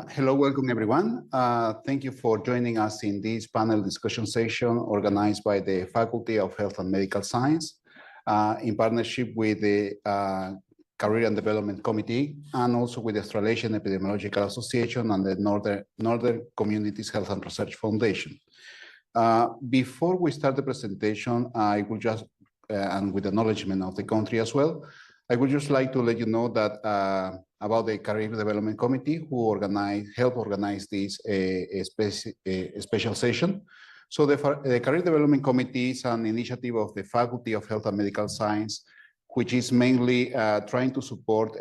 Hello, welcome everyone. Thank you for joining us in this panel discussion session organized by the Faculty of Health and Medical Science in partnership with the Career and Development Committee and also with the Australasian Epidemiological Association and the Northern Communities Health and Research Foundation. Before we start the presentation, I will just, and with acknowledgement of the country as well, I would just like to let you know that about the Career Development Committee who helped organize this special session. So the Career Development Committee is an initiative of the Faculty of Health and Medical Science, which is mainly trying to support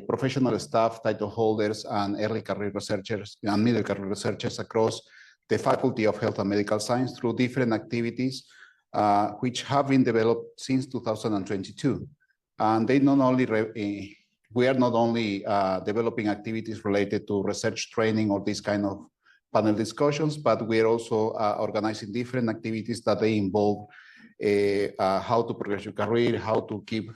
professional staff, title holders, and early career researchers and middle career researchers across the Faculty of Health and Medical Science through different activities which have been developed since 2022. And they not only, we are not only developing activities related to research training or this kind of panel discussions, but we are also organizing different activities that they involve how to progress your career, how to keep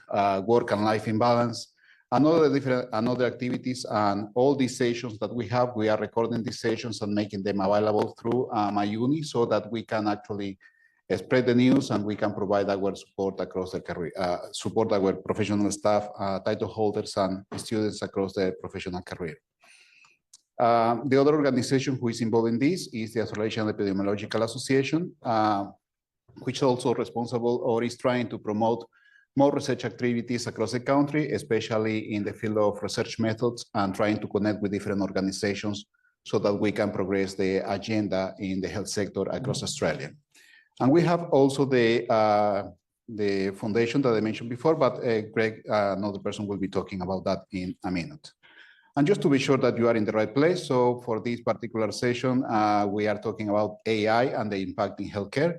work and life in balance, and other activities. And all these sessions that we have, we are recording these sessions and making them available through my uni so that we can actually spread the news and we can provide our support across the career, support our professional staff, title holders, and students across the professional career. The other organization who is involved in this is the Australasian Epidemiological Association, which is also responsible or is trying to promote more research activities across the country, especially in the field of research methods and trying to connect with different organizations so that we can progress the agenda in the health sector across Australia. And we have also the foundation that I mentioned before, but Greg, another person, will be talking about that in a minute. And just to be sure that you are in the right place, so for this particular session, we are talking about AI and the impact in healthcare.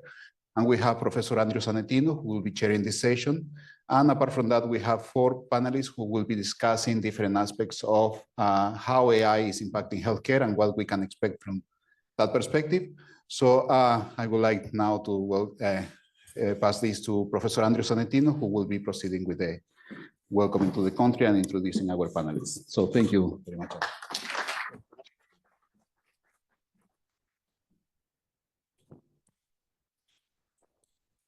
And we have Professor Andrew Zanettino, who will be chairing this session. And apart from that, we have 4 panelists who will be discussing different aspects of how AI is impacting healthcare and what we can expect from that perspective. So I would like now to pass this to Professor Andrew Zanettino, who will be proceeding with the welcome to the country and introducing our panelists. So thank you very much.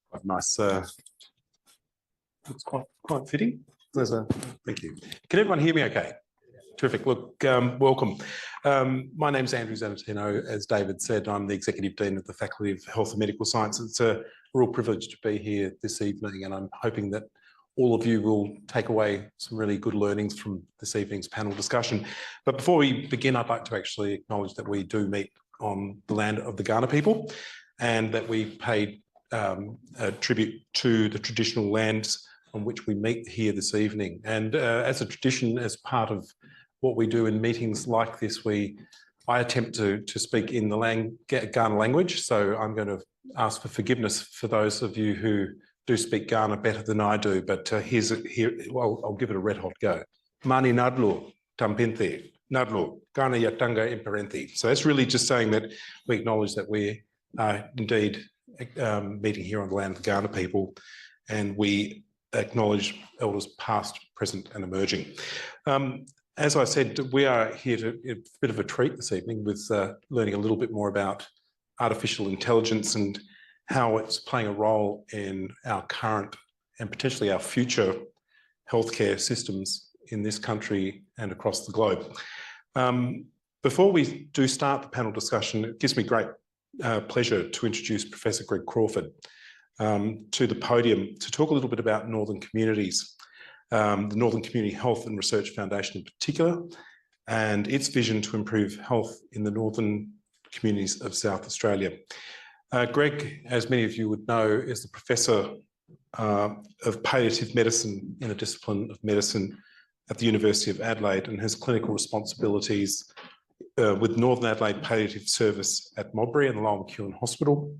Quite nice. It's quite fitting. Thank you. Can everyone hear me okay? Terrific. Look, welcome. My name's Andrew Zanettino. As David said, I'm the Executive Dean of the Faculty of Health and Medical Science. It's a real privilege to be here this evening, and I'm hoping that all of you will take away some really good learnings from this evening's panel discussion. But before we begin, I'd like to actually acknowledge that we do meet on the land of the Kaurna people and that we paid a tribute to the traditional lands on which we meet here this evening. And as a tradition, as part of what we do in meetings like this, I attempt to speak in the Kaurna language. So I'm going to ask for forgiveness for those of you who do speak Kaurna better than I do. But well, I'll give it a red hot go. Mani nadlu tampinte nadlu Kaurna yatanga imparenti. So that's really just saying that we acknowledge that we are indeed meeting here on the land of the Kaurna people, and we acknowledge elders past, present, and emerging. As I said, we are here to a bit of a treat this evening with learning a little bit more about artificial intelligence and how it's playing a role in our current and potentially our future healthcare systems in this country and across the globe. Before we do start the panel discussion, it gives me great pleasure to introduce Professor Greg Crawford to the podium to talk a little bit about Northern Communities. The Northern Community Health and Research Foundation in particular, and its vision to improve health in the northern communities of South Australia. Greg, as many of you would know, is the Professor of Palliative Medicine in the discipline of medicine at the University of Adelaide and has clinical responsibilities with Northern Adelaide Palliative Service at Modbury and the Lower McEwen Hospital.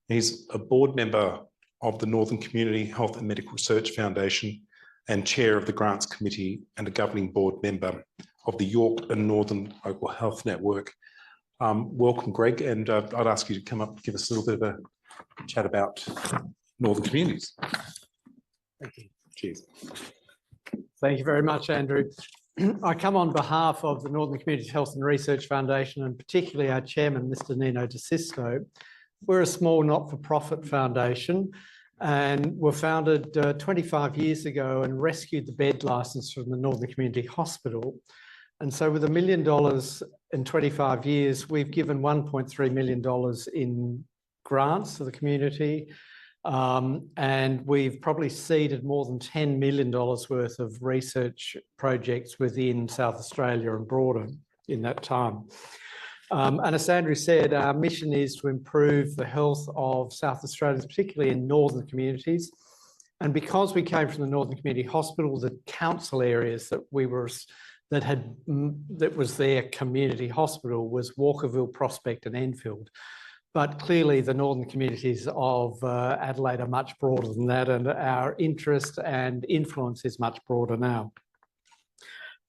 He's a board member of the Northern Community Health and Medical Research Foundation and chair of the Grants Committee and a governing board member of the York and Northern Local Health Network. Welcome, Greg, and I'd ask you to come up and give us a little bit of a chat about Northern Communities. Thank you. Cheers. Thank you very much, Andrew. I come on behalf of the Northern Communities Health and Research Foundation, and particularly our chairman, Mr. Nino De Sisto. We're a small not-for-profit foundation and were founded 25 years ago and rescued the bed license from the Northern Community Hospital. And so with $1 million in 25 years, we've given $1.3 million in grants to the community. And we've probably seeded more than $10 million worth of research projects within South Australia and broader in that time. And as Andrew said, our mission is to improve the health of South Australians, particularly in northern communities. And because we came from the Northern Community Hospital, the council areas that was their community hospital was Walkerville, Prospect and Enfield. But clearly the northern communities of Adelaide are much broader than that, and our interest and influence is much broader now.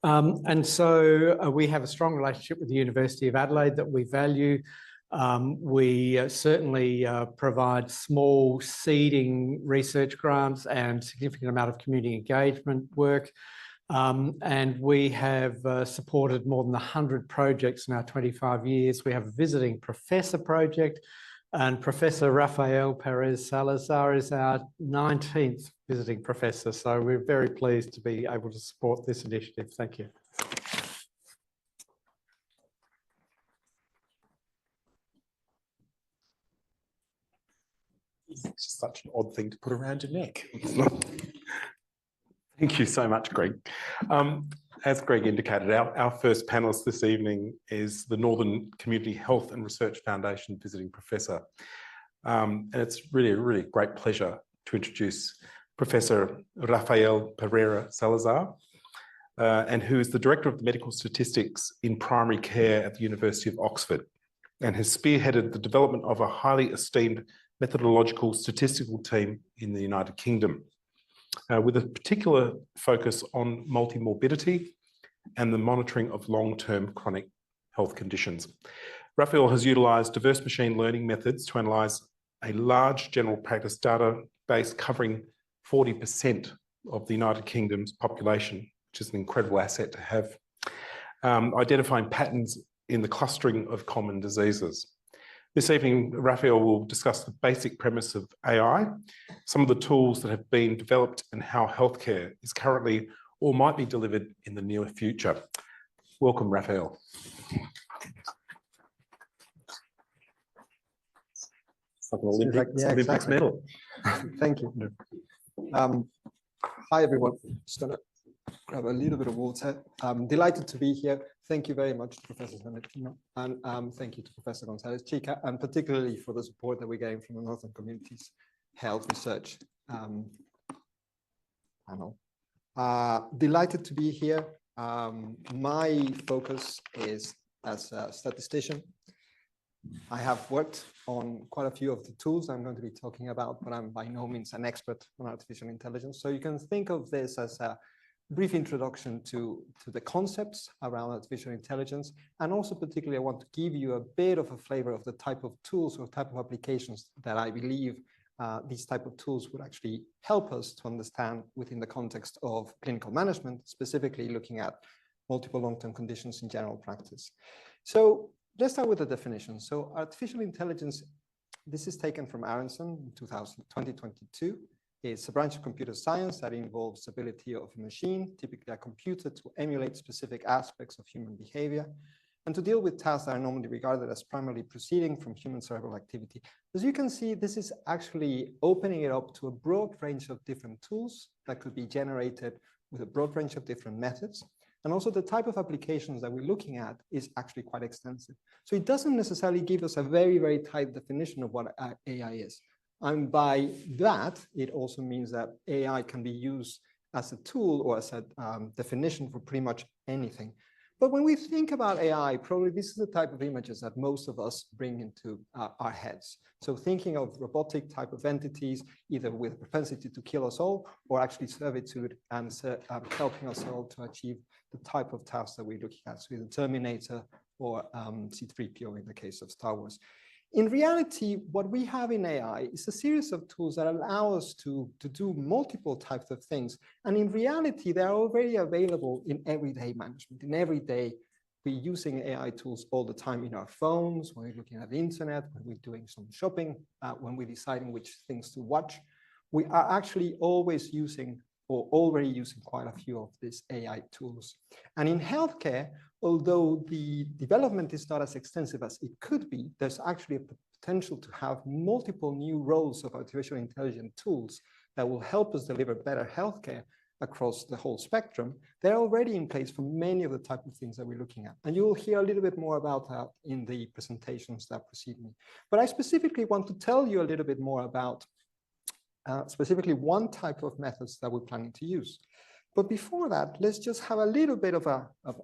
And so we have a strong relationship with the University of Adelaide that we value. We certainly provide small seeding research grants and significant amount of community engagement work. And we have supported more than 100 projects in our 25 years. We have a visiting professor project, and Professor Rafael Perera-Salazar is our 19th visiting professor. So we're very pleased to be able to support this initiative. Thank you. It's just such an odd thing to put around your neck. Thank you so much, Greg. As Greg indicated, our first panelist this evening is the Northern Community Health and Research Foundation visiting professor. And it's really a great pleasure to introduce Professor Rafael Perera-Salazar, and who is the Director of Medical Statistics in Primary Care at the University of Oxford, and has spearheaded the development of a highly esteemed methodological statistical team in the United Kingdom, with a particular focus on multimorbidity and the monitoring of long-term chronic health conditions. Rafael has utilised diverse machine learning methods to analyse a large general practice database covering 40% of the United Kingdom's population, which is an incredible asset to have, identifying patterns in the clustering of common diseases. This evening, Rafael will discuss the basic premise of AI, some of the tools that have been developed, and how healthcare is currently or might be delivered in the near future. Welcome, Rafael. It's like an Olympics medal. Thank you. Hi, everyone. Just going to grab a little bit of water. I'm delighted to be here. Thank you very much to Professor Valentino, and thank you to Professor Gonzalez-Chica, and particularly for the support that we're getting from the Northern Communities Health Research Panel. Delighted to be here. My focus is as a statistician. I have worked on quite a few of the tools I'm going to be talking about, but I'm by no means an expert on artificial intelligence. So you can think of this as a brief introduction to the concepts around artificial intelligence. And also particularly, I want to give you a bit of a flavor of the type of tools or type of applications that I believe these type of tools would actually help us to understand within the context of clinical management, specifically looking at multiple long-term conditions in general practice. So let's start with the definition. So artificial intelligence, this is taken from Aronson in 2022. It's a branch of computer science that involves the ability of a machine, typically a computer, to emulate specific aspects of human behavior and to deal with tasks that are normally regarded as primarily proceeding from human cerebral activity. As you can see, this is actually opening it up to a broad range of different tools that could be generated with a broad range of different methods. And also the type of applications that we're looking at is actually quite extensive. So it doesn't necessarily give us a very, very tight definition of what AI is. And by that, it also means that AI can be used as a tool or as a definition for pretty much anything. But when we think about AI, probably this is the type of images that most of us bring into our heads. So thinking of robotic type of entities, either with propensity to kill us all, or actually servitude and helping us all to achieve the type of tasks that we're looking at, so either Terminator or C-3PO in the case of Star Wars. In reality, what we have in AI is a series of tools that allow us to do multiple types of things. And in reality, they're already available in everyday management. In everyday, we're using AI tools all the time in our phones, when we're looking at the internet, when we're doing some shopping, when we're deciding which things to watch. We are actually always using or already using quite a few of these AI tools. And in healthcare, although the development is not as extensive as it could be, there's actually a potential to have multiple new roles of artificial intelligence tools that will help us deliver better healthcare across the whole spectrum. They're already in place for many of the type of things that we're looking at. And you will hear a little bit more about that in the presentations that precede me. But I specifically want to tell you a little bit more about specifically one type of methods that we're planning to use. But before that, let's just have a little bit of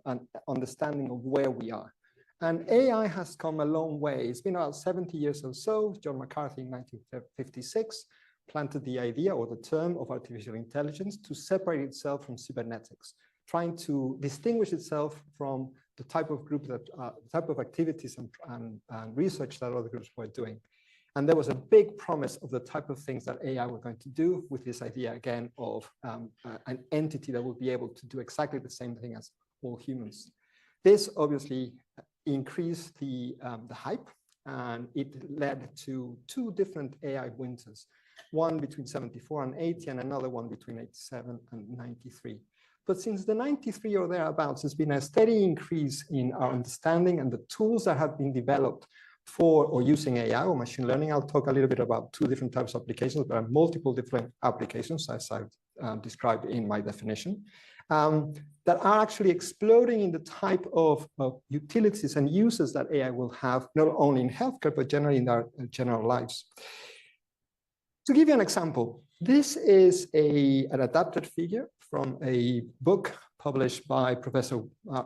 an understanding of where we are. And AI has come a long way. It's been about 70 years or so. John McCarthy in 1956 planted the idea or the term of artificial intelligence to separate itself from cybernetics, trying to distinguish itself from the type of group that type of activities and research that other groups were doing. And there was a big promise of the type of things that AI were going to do with this idea, again, of an entity that would be able to do exactly the same thing as all humans. This obviously increased the hype, and it led to two different AI winters, one between 74 and 80, and another one between 87 and 93. But since the 93 or thereabouts, there's been a steady increase in our understanding and the tools that have been developed for or using AI or machine learning. I'll talk a little bit about two different types of applications. There are multiple different applications, as I've described in my definition, that are actually exploding in the type of utilities and uses that AI will have, not only in healthcare, but generally in our general lives. To give you an example, this is an adapted figure from a book published by Professor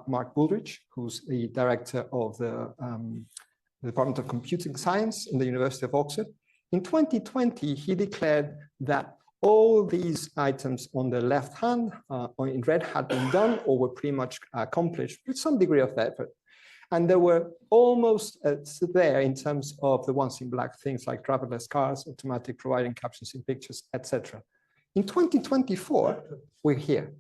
Mark Bullrich, who's the director of the Department of Computing Science in the University of Oxford. In 2020, he declared that all these items on the left hand or in red had been done or were pretty much accomplished with some degree of effort. And they were almost there in terms of the ones in black, things like driverless cars, automatic providing captions in pictures, etc. In 2024, we're here.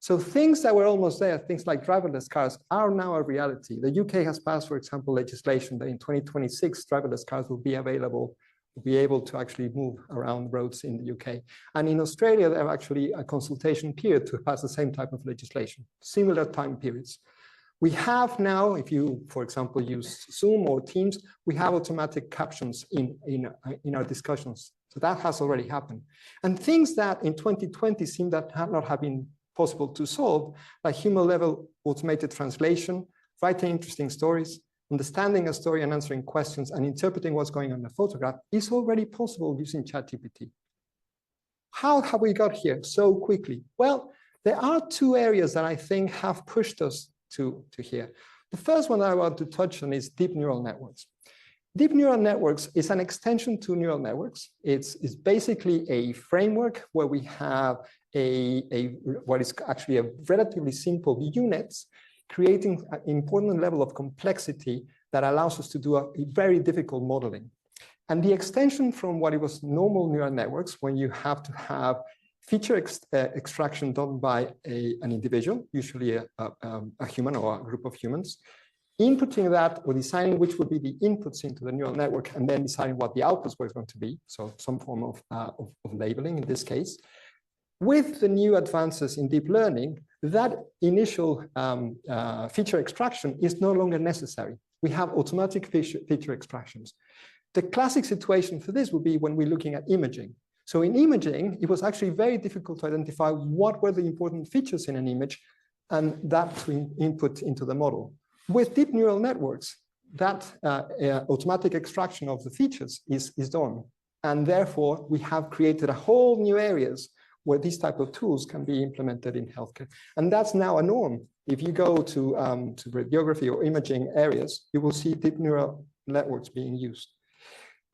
So things that were almost there, things like driverless cars, are now a reality. The UK has passed, for example, legislation that in 2026, driverless cars will be available, will be able to actually move around roads in the UK. And in Australia, they have actually a consultation period to pass the same type of legislation, similar time periods. We have now, if you, for example, use Zoom or Teams, we have automatic captions in our discussions. So that has already happened. And things that in 2020 seem that have not have been possible to solve, like human-level automated translation, writing interesting stories, understanding a story and answering questions and interpreting what's going on in a photograph is already possible using ChatGPT. How have we got here so quickly? Well, there are two areas that I think have pushed us to here. The first one that I want to touch on is deep neural networks. Deep neural networks is an extension to neural networks. It's basically a framework where we have what is actually a relatively simple units, creating an important level of complexity that allows us to do a very difficult modeling. And the extension from what it was normal neural networks, when you have to have feature extraction done by an individual, usually a human or a group of humans, inputting that or deciding which would be the inputs into the neural network and then deciding what the outputs were going to be. So some form of labeling in this case. With the new advances in deep learning, that initial feature extraction is no longer necessary. We have automatic feature extractions. The classic situation for this would be when we're looking at imaging. So in imaging, it was actually very difficult to identify what were the important features in an image and that to input into the model. With deep neural networks, that automatic extraction of the features is done. And therefore, we have created a whole new areas where these type of tools can be implemented in healthcare. And that's now a norm. If you go to radiography or imaging areas, you will see deep neural networks being used.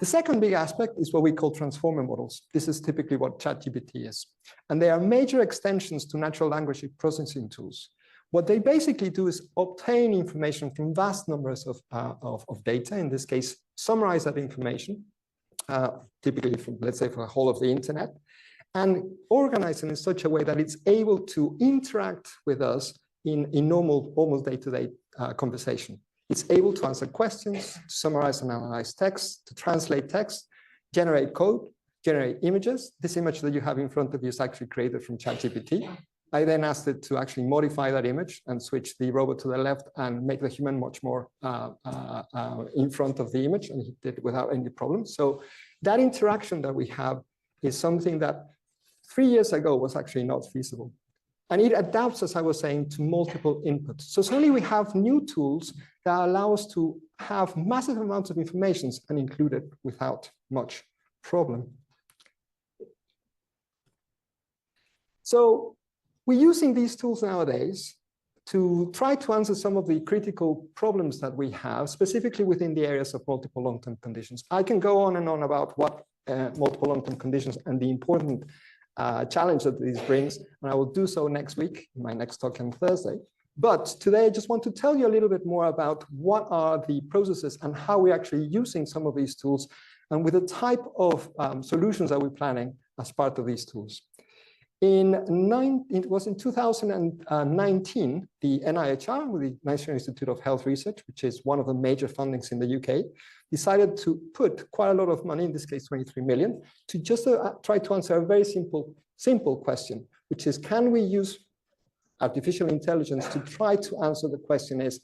The second big aspect is what we call transformer models. This is typically what ChatGPT is. And they are major extensions to natural language processing tools. What they basically do is obtain information from vast numbers of data, in this case, summarize that information, typically from, let's say, for the whole of the internet, and organize it in such a way that it's able to interact with us in normal, almost day-to-day conversation. It's able to answer questions, to summarize and analyze text, to translate text, generate code, generate images. This image that you have in front of you is actually created from ChatGPT. I then asked it to actually modify that image and switch the robot to the left and make the human much more in front of the image, and he did it without any problem. So that interaction that we have is something that 3 years ago was actually not feasible. And it adapts, as I was saying, to multiple inputs. So suddenly we have new tools that allow us to have massive amounts of information and include it without much problem. So we're using these tools nowadays to try to answer some of the critical problems that we have, specifically within the areas of multiple long-term conditions. I can go on and on about what multiple long-term conditions and the important challenge that this brings, and I will do so next week in my next talk on Thursday. But today I just want to tell you a little bit more about what are the processes and how we're actually using some of these tools and with the type of solutions that we're planning as part of these tools. It was in 2019, the NIHR, the National Institute of Health Research, which is one of the major fundings in the UK, decided to put quite a lot of money, in this case 23 million, to just try to answer a very simple question, which is, can we use artificial intelligence to try to answer the question is,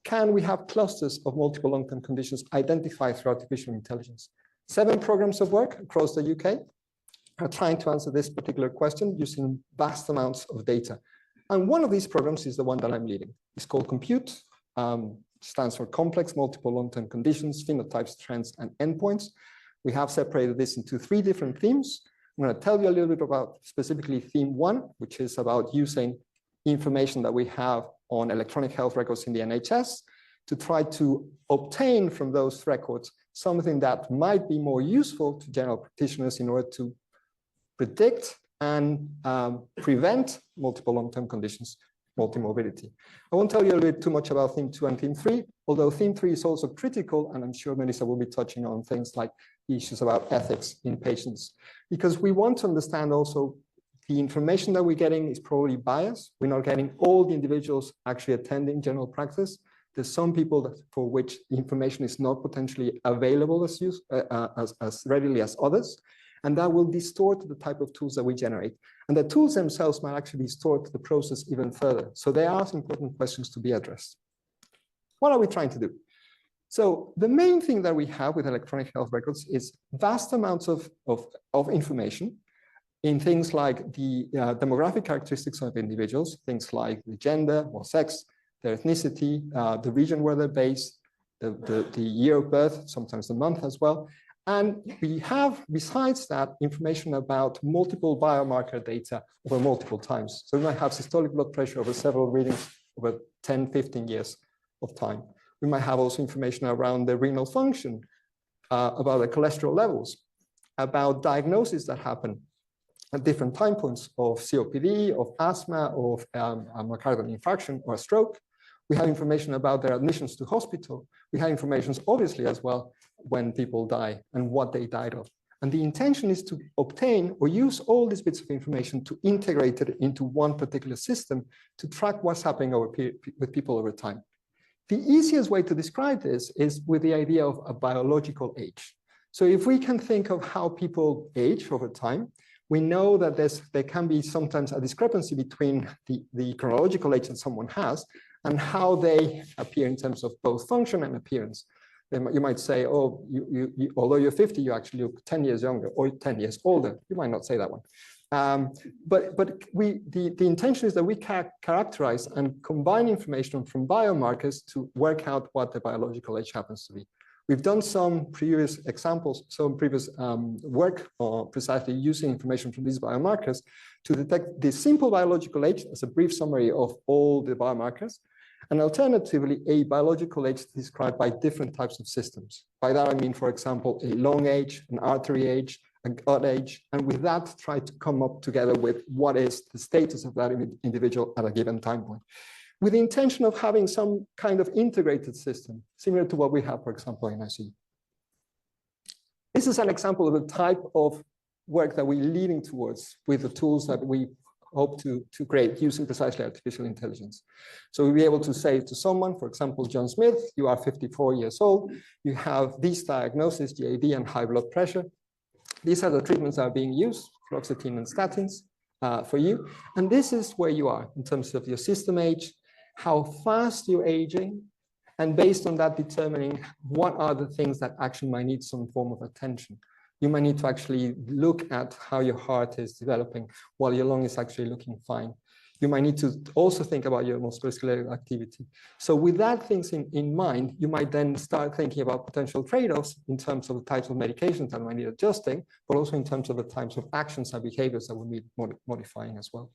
can we have clusters of multiple long-term conditions identified through artificial intelligence? 7 programs of work across the UK are trying to answer this particular question using vast amounts of data. And one of these programs is the one that I'm leading. It's called Compute, stands for Complex Multiple Long-Term Conditions, Phenotypes, Trends, and Endpoints. We have separated this into 3 different themes. I'm going to tell you a little bit about specifically theme 1, which is about using information that we have on electronic health records in the NHS to try to obtain from those records something that might be more useful to general practitioners in order to predict and prevent multiple long-term conditions, multimorbidity. I won't tell you a little bit too much about theme 2 and theme 3, although theme 3 is also critical, and I'm sure Melissa will be touching on things like the issues about ethics in patients, because we want to understand also the information that we're getting is probably biased. We're not getting all the individuals actually attending general practice. There's some people for which the information is not potentially available as readily as others. And that will distort the type of tools that we generate. And the tools themselves might actually distort the process even further. So there are some important questions to be addressed. What are we trying to do? So the main thing that we have with electronic health records is vast amounts of information in things like the demographic characteristics of individuals, things like the gender or sex, their ethnicity, the region where they're based, the year of birth, sometimes the month as well. And we have, besides that, information about multiple biomarker data over multiple times. So we might have systolic blood pressure over several readings over 10, 15 years of time. We might have also information around the renal function, about the cholesterol levels, about diagnoses that happen at different time points of COPD, of asthma, of a myocardial infarction or a stroke. We have information about their admissions to hospital. We have information, obviously, as well, when people die and what they died of. And the intention is to obtain or use all these bits of information to integrate it into one particular system to track what's happening with people over time. The easiest way to describe this is with the idea of a biological age. So if we can think of how people age over time, we know that there can be sometimes a discrepancy between the chronological age that someone has and how they appear in terms of both function and appearance. You might say, oh, although you're 50, you actually look 10 years younger or 10 years older. You might not say that one. But the intention is that we characterize and combine information from biomarkers to work out what the biological age happens to be. We've done some previous examples, some previous work precisely using information from these biomarkers to detect the simple biological age as a brief summary of all the biomarkers, and alternatively, a biological age described by different types of systems. By that, I mean, for example, a lung age, an artery age, a gut age, and with that, try to come up together with what is the status of that individual at a given time point, with the intention of having some kind of integrated system, similar to what we have, for example, in ICU. This is an example of the type of work that we're leading towards with the tools that we hope to create using precisely artificial intelligence. So we'll be able to say to someone, for example, John Smith, you are 54 years old, you have these diagnoses, GAD and high blood pressure. These are the treatments that are being used, fluoxetine and statins for you. And this is where you are in terms of your system age, how fast you're aging, and based on that determining what are the things that actually might need some form of attention. You might need to actually look at how your heart is developing while your lung is actually looking fine. You might need to also think about your musculoskeletal activity. So with that things in mind, you might then start thinking about potential trade-offs in terms of the types of medications that might need adjusting, but also in terms of the types of actions and behaviors that will need modifying as well.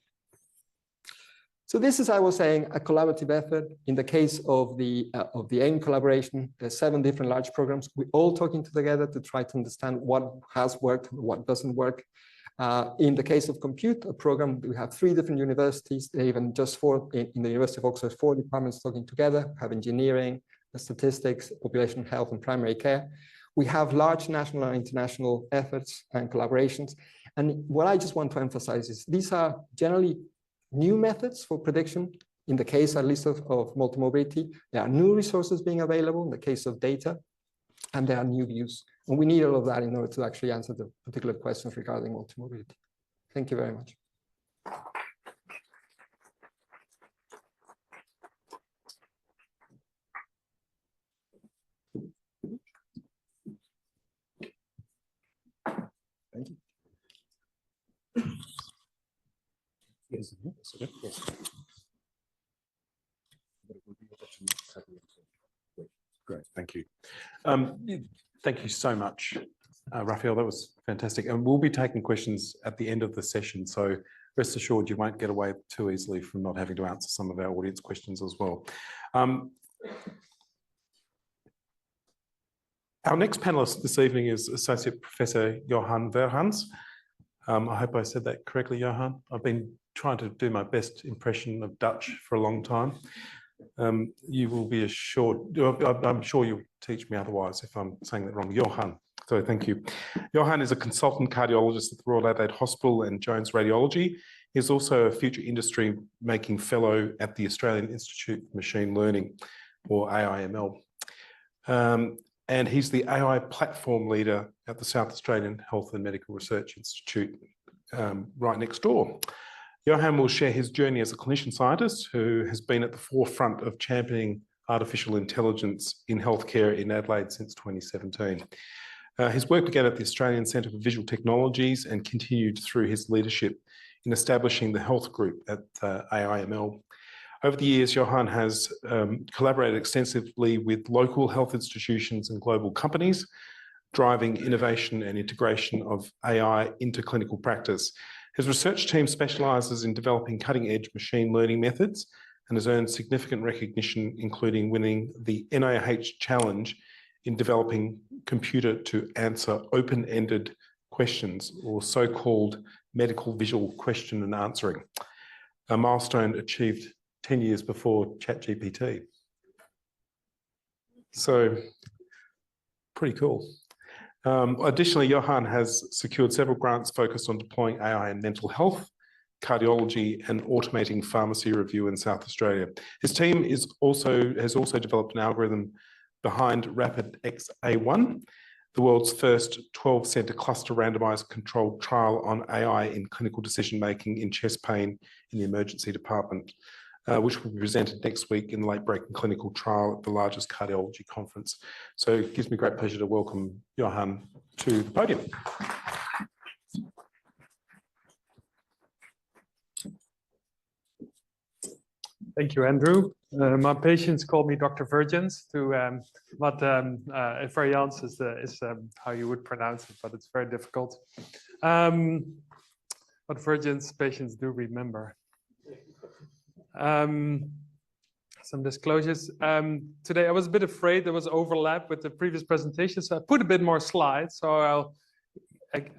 So this is, I was saying, a collaborative effort. In the case of the AIM collaboration, there's 7 different large programs. We're all talking together to try to understand what has worked, what doesn't work. In the case of compute, a program, we have 3 different universities, even just 4 in the University of Oxford, 4 departments talking together, have engineering, statistics, population health, and primary care. We have large national and international efforts and collaborations. And what I just want to emphasize is these are generally new methods for prediction. In the case, at least, of multimorbidity, there are new resources being available in the case of data, and there are new views. And we need all of that in order to actually answer the particular questions regarding multimorbidity. Thank you very much. Thank you. Yes. Great, thank you. Thank you so much, Rafael. That was fantastic. And we'll be taking questions at the end of the session. So rest assured you won't get away too easily from not having to answer some of our audience questions as well. Our next panelist this evening is Associate Professor Johan Verhans. I hope I said that correctly, Johan. I've been trying to do my best impression of Dutch for a long time. You will be assured, I'm sure you'll teach me otherwise if I'm saying that wrong. Johan, so thank you. Johan is a consultant cardiologist at the Royal Adelaide Hospital and Jones Radiology. He's also a future industry making fellow at the Australian Institute of Machine Learning, or AIML. And he's the AI platform leader at the South Australian Health and Medical Research Institute, right next door. Johan will share his journey as a clinician scientist who has been at the forefront of championing artificial intelligence in healthcare in Adelaide since 2017. His work began at the Australian Centre for Visual Technologies and continued through his leadership in establishing the health group at AIML. Over the years, Johan has collaborated extensively with local health institutions and global companies, driving innovation and integration of AI into clinical practice. His research team specialises in developing cutting-edge machine learning methods and has earned significant recognition, including winning the NIH Challenge in developing computer-to-answer open-ended questions, or so-called medical visual question and answering, a milestone achieved 10 years before ChatGPT. So, pretty cool. Additionally, Johan has secured several grants focused on deploying AI in mental health, cardiology, and automating pharmacy review in South Australia. His team has also developed an algorithm behind RapidXA1, the world's first 12-centre cluster randomised controlled trial on AI in clinical decision-making in chest pain in the emergency department, which will be presented next week in the late-breaking clinical trial at the largest cardiology conference. So it gives me great pleasure to welcome Johan to the podium. Thank you, Andrew. My patients call me Dr. Virgins, but Variance is how you would pronounce it, but it's very difficult. But Virgins patients do remember. Some disclosures. Today I was a bit afraid there was overlap with the previous presentation, so I put a bit more slides. So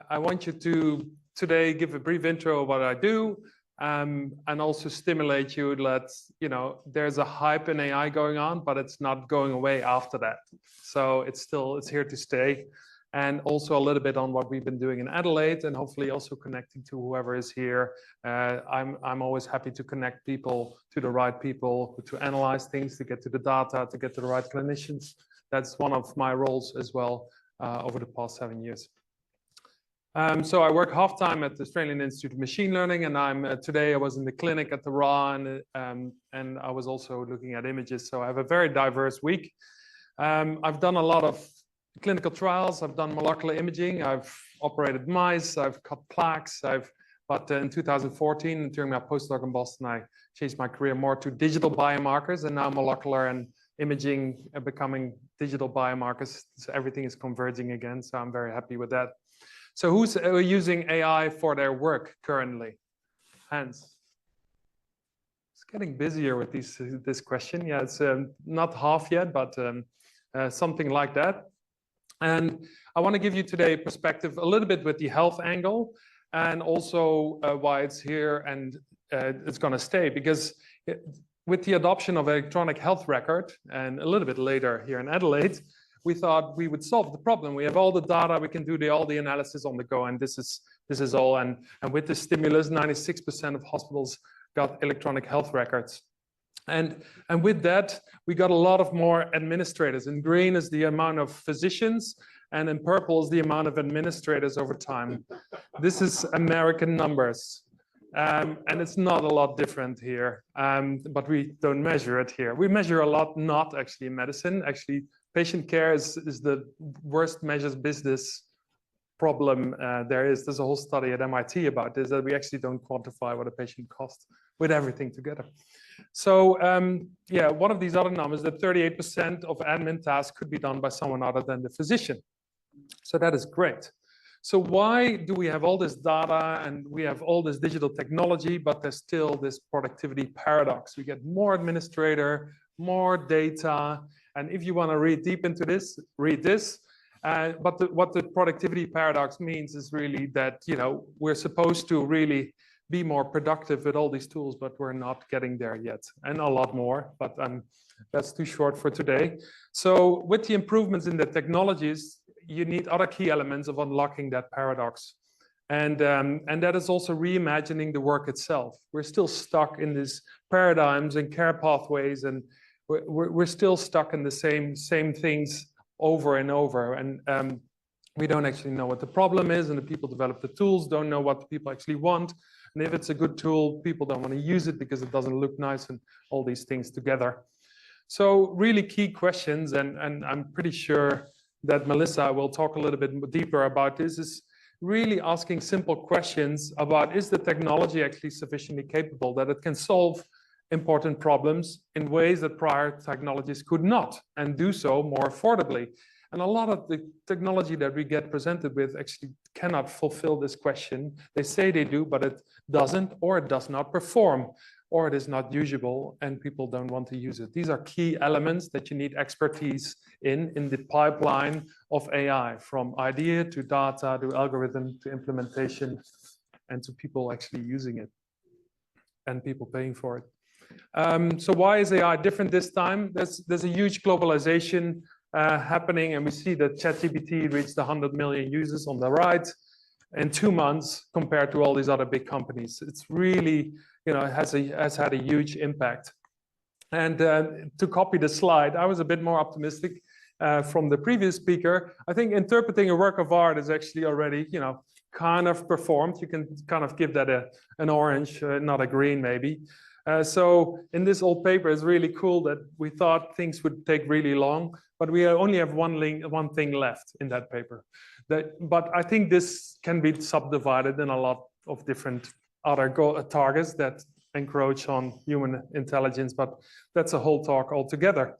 I want you to today give a brief intro of what I do, and also stimulate you that, you know, there's a hype in AI going on, but it's not going away after that. So it's here to stay. and also a little bit on what we've been doing in Adelaide, and hopefully also connecting to whoever is here. I'm always happy to connect people to the right people, to analyze things, to get to the data, to get to the right clinicians. That's one of my roles as well over the past 7 years. So I work half-time at the Australian Institute of Machine Learning, and today I was in the clinic at the RA, and I was also looking at images. So I have a very diverse week. I've done a lot of clinical trials. I've done molecular imaging. I've operated mice. I've cut plaques. But in 2014, during my postdoc in Boston, I changed my career more to digital biomarkers, and now molecular and imaging are becoming digital biomarkers. So everything is converging again. So I'm very happy with that. So who's using AI for their work currently? Hands. It's getting busier with this question. Yeah, it's not half yet, but something like that. And I want to give you today a perspective a little bit with the health angle, and also why it's here and it's going to stay. Because with the adoption of electronic health record, and a little bit later here in Adelaide, we thought we would solve the problem. We have all the data, we can do all the analysis on the go, and this is all. And with the stimulus, 96% of hospitals got electronic health records. And with that, we got a lot of more administrators. In green is the amount of physicians, and in purple is the amount of administrators over time. This is American numbers. And it's not a lot different here, but we don't measure it here. We measure a lot, not actually in medicine. Actually, patient care is the worst measured business problem there is. There's a whole study at MIT about this, that we actually don't quantify what a patient costs with everything together. So yeah, one of these other numbers, that 38% of admin tasks could be done by someone other than the physician. So that is great. So why do we have all this data and we have all this digital technology, but there's still this productivity paradox? We get more administrator, more data. And if you want to read deep into this, read this. But what the productivity paradox means is really that, you know, we're supposed to really be more productive with all these tools, but we're not getting there yet, and a lot more, but that's too short for today. So with the improvements in the technologies, you need other key elements of unlocking that paradox. And that is also reimagining the work itself. We're still stuck in these paradigms and care pathways, and we're still stuck in the same things over and over. And we don't actually know what the problem is, and the people develop the tools don't know what the people actually want. And if it's a good tool, people don't want to use it because it doesn't look nice, and all these things together. So really key questions, and I'm pretty sure that Melissa will talk a little bit deeper about this, is really asking simple questions about, is the technology actually sufficiently capable that it can solve important problems in ways that prior technologies could not, and do so more affordably. And a lot of the technology that we get presented with actually cannot fulfill this question. They say they do, but it doesn't, or it does not perform, or it is not usable, and people don't want to use it. These are key elements that you need expertise in the pipeline of AI, from idea to data to algorithm to implementation, and to people actually using it and people paying for it. So why is AI different this time? There's a huge globalization happening, and we see that ChatGPT reached 100 million users on the right in 2 months compared to all these other big companies. It's really, you know, has had a huge impact. And to copy the slide, I was a bit more optimistic from the previous speaker. I think interpreting a work of art is actually already, you know, kind of performed. You can kind of give that an orange, not a green maybe. So in this old paper, it's really cool that we thought things would take really long, but we only have one thing left in that paper. But I think this can be subdivided in a lot of different other targets that encroach on human intelligence, but that's a whole talk altogether.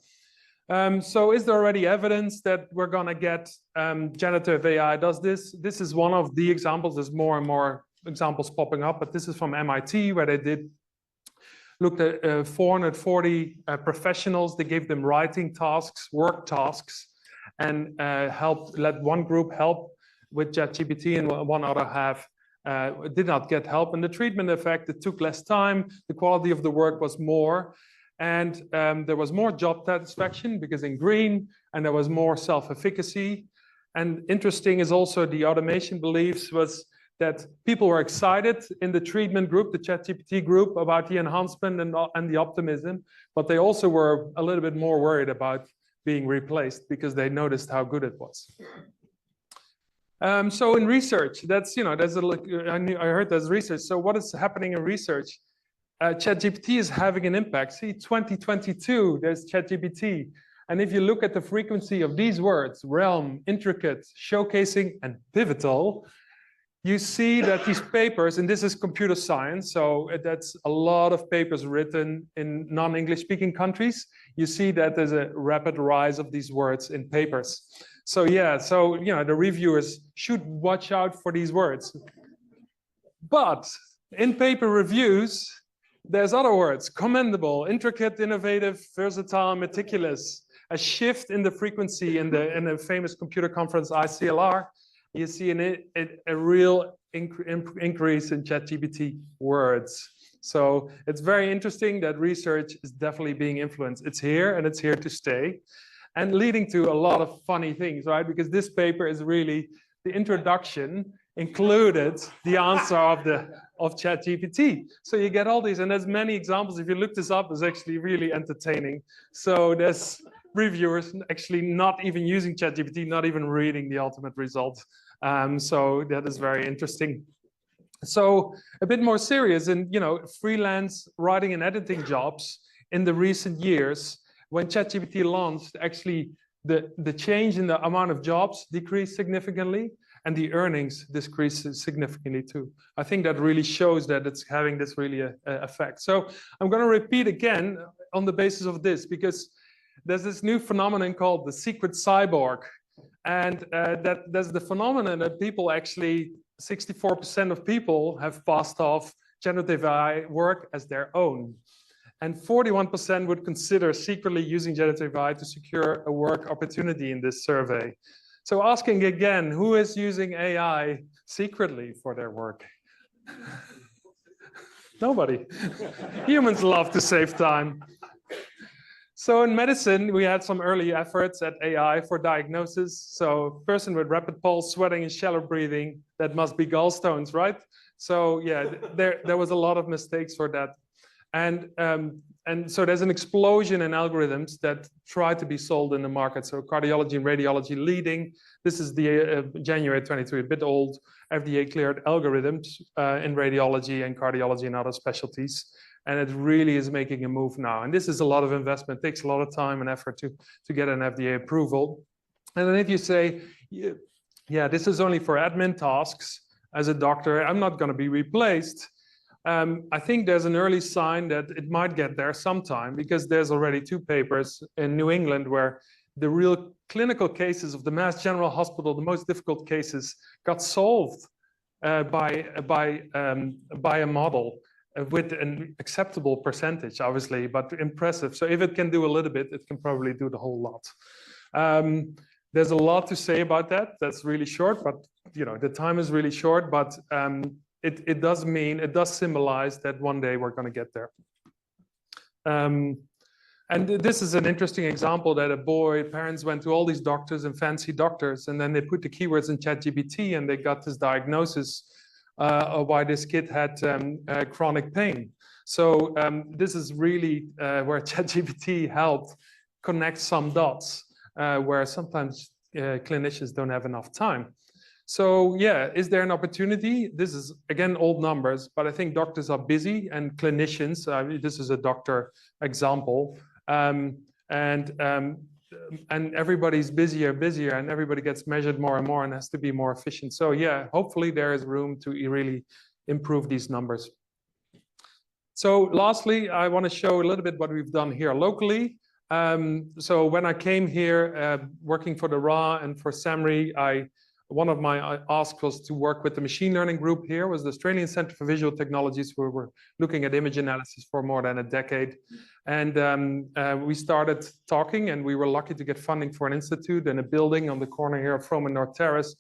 So is there already evidence that we're going to get generative AI does this? This is one of the examples. There's more and more examples popping up, but this is from MIT, where they looked at 440 professionals. They gave them writing tasks, work tasks, and let one group help with ChatGPT, and one other half did not get help. And the treatment effect, it took less time, the quality of the work was more, and there was more job satisfaction because in green, and there was more self-efficacy. And interesting is also the automation beliefs was that people were excited in the treatment group, the ChatGPT group, about the enhancement and the optimism, but they also were a little bit more worried about being replaced because they noticed how good it was. So in research, that's, I heard there's research. So what is happening in research? ChatGPT is having an impact. See, 2022, there's ChatGPT. And if you look at the frequency of these words, realm, intricate, showcasing, and pivotal, you see that these papers, and this is computer science, so that's a lot of papers written in non-English speaking countries. You see that there's a rapid rise of these words in papers. So yeah, so the reviewers should watch out for these words. But in paper reviews, there's other words: commendable, intricate, innovative, versatile, meticulous. A shift in the frequency in the famous computer conference ICLR. You see a real increase in ChatGPT words. So it's very interesting that research is definitely being influenced. It's here and it's here to stay, and leading to a lot of funny things, right? Because this paper is really the introduction included the answer of ChatGPT. So you get all these, and there's many examples. If you look this up, it's actually really entertaining. So there's reviewers actually not even using ChatGPT, not even reading the ultimate result. So that is very interesting. So a bit more serious, in freelance writing and editing jobs in the recent years, when ChatGPT launched, actually the change in the amount of jobs decreased significantly, and the earnings decreased significantly too. I think that really shows that it's having this really effect. So I'm going to repeat again on the basis of this, because there's this new phenomenon called the secret cyborg. And there's the phenomenon that people actually, 64% of people have passed off generative AI work as their own. And 41% would consider secretly using generative AI to secure a work opportunity in this survey. So asking again, who is using AI secretly for their work? Nobody. Humans love to save time. So in medicine, we had some early efforts at AI for diagnosis. So person with rapid pulse, sweating, and shallow breathing, that must be gallstones, right? So yeah, there was a lot of mistakes for that. And so there's an explosion in algorithms that try to be sold in the market. So cardiology and radiology leading. This is the January 22, a bit old, FDA cleared algorithms in radiology and cardiology and other specialties. And it really is making a move now. And this is a lot of investment, takes a lot of time and effort to get an FDA approval. And then if you say, yeah, this is only for admin tasks as a doctor, I'm not going to be replaced. I think there's an early sign that it might get there sometime, because there's already 2 papers in New England where the real clinical cases of the Mass General Hospital, the most difficult cases, got solved by a model. With an acceptable percentage, obviously, but impressive. So if it can do a little bit, it can probably do the whole lot. There's a lot to say about that. That's really short, but the time is really short. But it does symbolize that one day we're going to get there. And this is an interesting example that parents went to all these doctors and fancy doctors, and then they put the keywords in ChatGPT, and they got this diagnosis. Why this kid had chronic pain. So this is really where ChatGPT helped connect some dots, where sometimes clinicians don't have enough time. So yeah, is there an opportunity? This is, again, old numbers, but I think doctors are busy, and clinicians, this is a doctor example, and everybody's busier, and everybody gets measured more and more and has to be more efficient. So yeah, hopefully there is room to really improve these numbers. So lastly, I want to show a little bit what we've done here locally. So when I came here working for the RA and for SAMRI, one of my asks was to work with the machine learning group here, was the Australian Centre for Visual Technologies, where we're looking at image analysis for more than a decade. And we started talking, and we were lucky to get funding for an institute and a building on the corner here of Frome and North Terrace,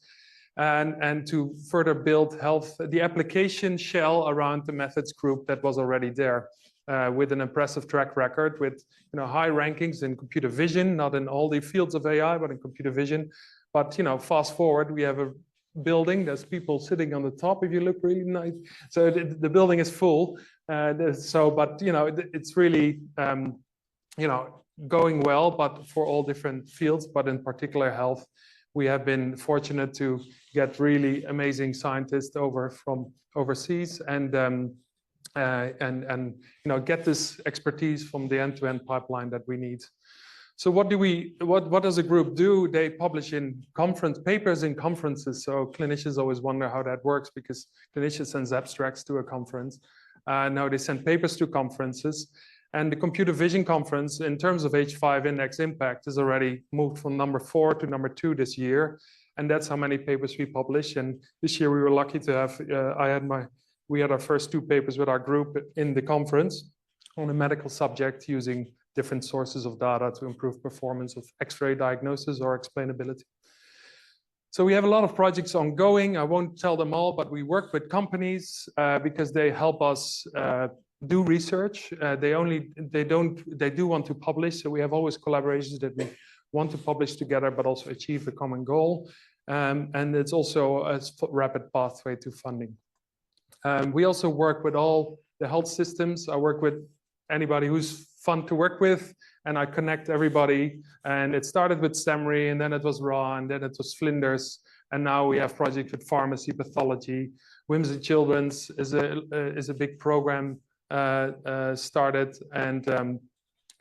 and to further build the application shell around the methods group that was already there, with an impressive track record, with high rankings in computer vision, not in all the fields of AI, but in computer vision. But fast forward, we have a building. There's people sitting on the top. If you look really nice, so the building is full. But it's really going well, but for all different fields, but in particular health. We have been fortunate to get really amazing scientists over from overseas and get this expertise from the end-to-end pipeline that we need. So what does a group do? They publish in papers in conferences. So clinicians always wonder how that works because clinicians send abstracts to a conference. Now they send papers to conferences. And the computer vision conference, in terms of H5 index impact, has already moved from number 4 to number 2 this year. And that's how many papers we publish. And this year we were lucky to have, we had our first 2 papers with our group in the conference on a medical subject using different sources of data to improve performance of X-ray diagnosis or explainability. So we have a lot of projects ongoing. I won't tell them all, but we work with companies because they help us do research. They do want to publish. So we have always collaborations that we want to publish together, but also achieve a common goal. And it's also a rapid pathway to funding. We also work with all the health systems. I work with anybody who's fun to work with, and I connect everybody. And it started with STEMRI, and then it was RAW, and then it was Flinders. And now we have projects with pharmacy, pathology. Women's and Children's is a big program started, and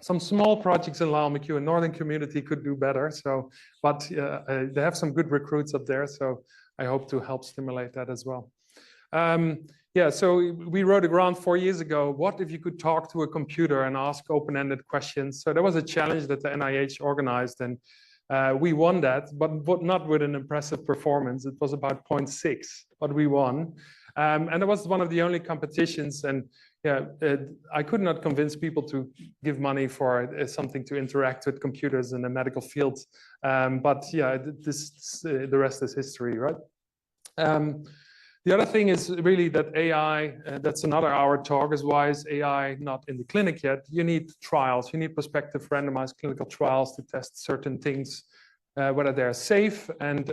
some small projects in Lyle McHugh and Northern Community could do better. So, but they have some good recruits up there. So I hope to help stimulate that as well. So we wrote a grant 4 years ago. What if you could talk to a computer and ask open-ended questions? So there was a challenge that the NIH organized, and we won that, but not with an impressive performance. It was about 0.6, but we won. And it was one of the only competitions. And I could not convince people to give money for something to interact with computers in the medical field. But the rest is history, right? The other thing is really that AI, that's another hour talk, is why is AI not in the clinic yet? You need trials, you need prospective randomized clinical trials to test certain things, whether they're safe. And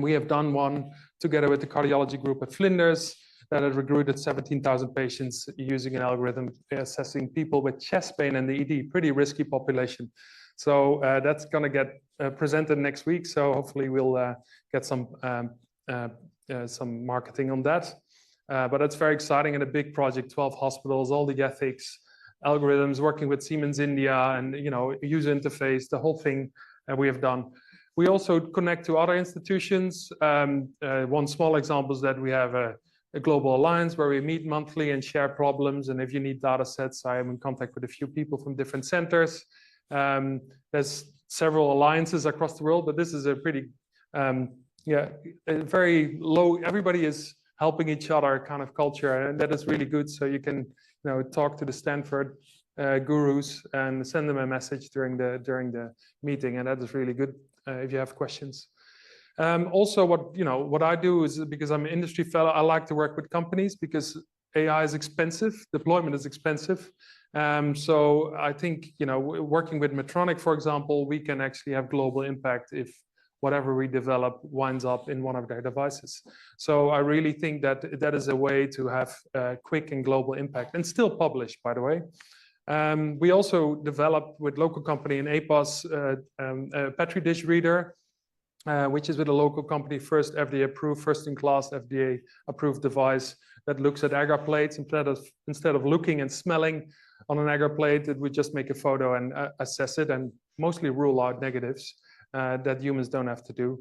we have done one together with the cardiology group at Flinders that had recruited 17,000 patients using an algorithm assessing people with chest pain and the ED, pretty risky population. So that's going to get presented next week. So hopefully we'll get some marketing on that. But it's very exciting and a big project, 12 hospitals, all the ethics, algorithms, working with Siemens India and user interface, the whole thing we have done. We also connect to other institutions. One small example is that we have a global alliance where we meet monthly and share problems. And if you need data sets, I am in contact with a few people from different centers. There's several alliances across the world, but this is a pretty, very low, everybody is helping each other kind of culture. And that is really good. So you can talk to the Stanford gurus and send them a message during the meeting. And that is really good if you have questions. Also, what I do is, because I'm an industry fellow, I like to work with companies because AI is expensive, deployment is expensive. So I think, working with Medtronic, for example, we can actually have global impact if whatever we develop winds up in one of their devices. So I really think that that is a way to have quick and global impact, and still publish, by the way. We also developed with local company in APOS a Petri dish reader, which is with a local company, first FDA approved, first in class FDA approved device that looks at agar plates. Instead of looking and smelling on an agar plate, it would just make a photo and assess it and mostly rule out negatives that humans don't have to do.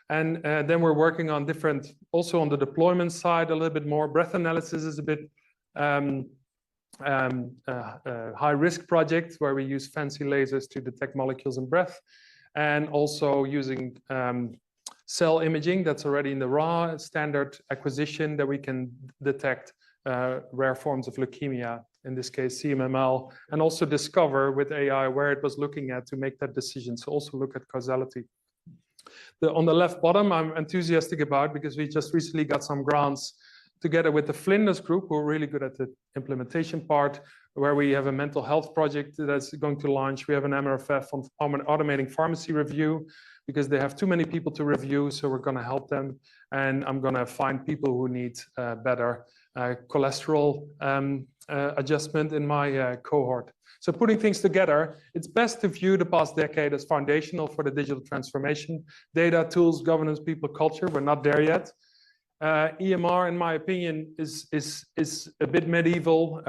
And then we're working on different, also on the deployment side, a little bit more. Breath analysis is a bit high risk project where we use fancy lasers to detect molecules in breath, and also using cell imaging that's already in the raw standard acquisition that we can detect rare forms of leukemia, in this case CMML, and also discover with AI where it was looking at to make that decision. So also look at causality. On the left bottom, I'm enthusiastic about because we just recently got some grants together with the Flinders group, who are really good at the implementation part, where we have a mental health project that's going to launch. We have an MRFF on automating pharmacy review, because they have too many people to review, so we're going to help them. And I'm going to find people who need better cholesterol adjustment in my cohort. So putting things together, it's best to view the past decade as foundational for the digital transformation. Data, tools, governance, people, culture, we're not there yet. EMR, in my opinion, is a bit medieval.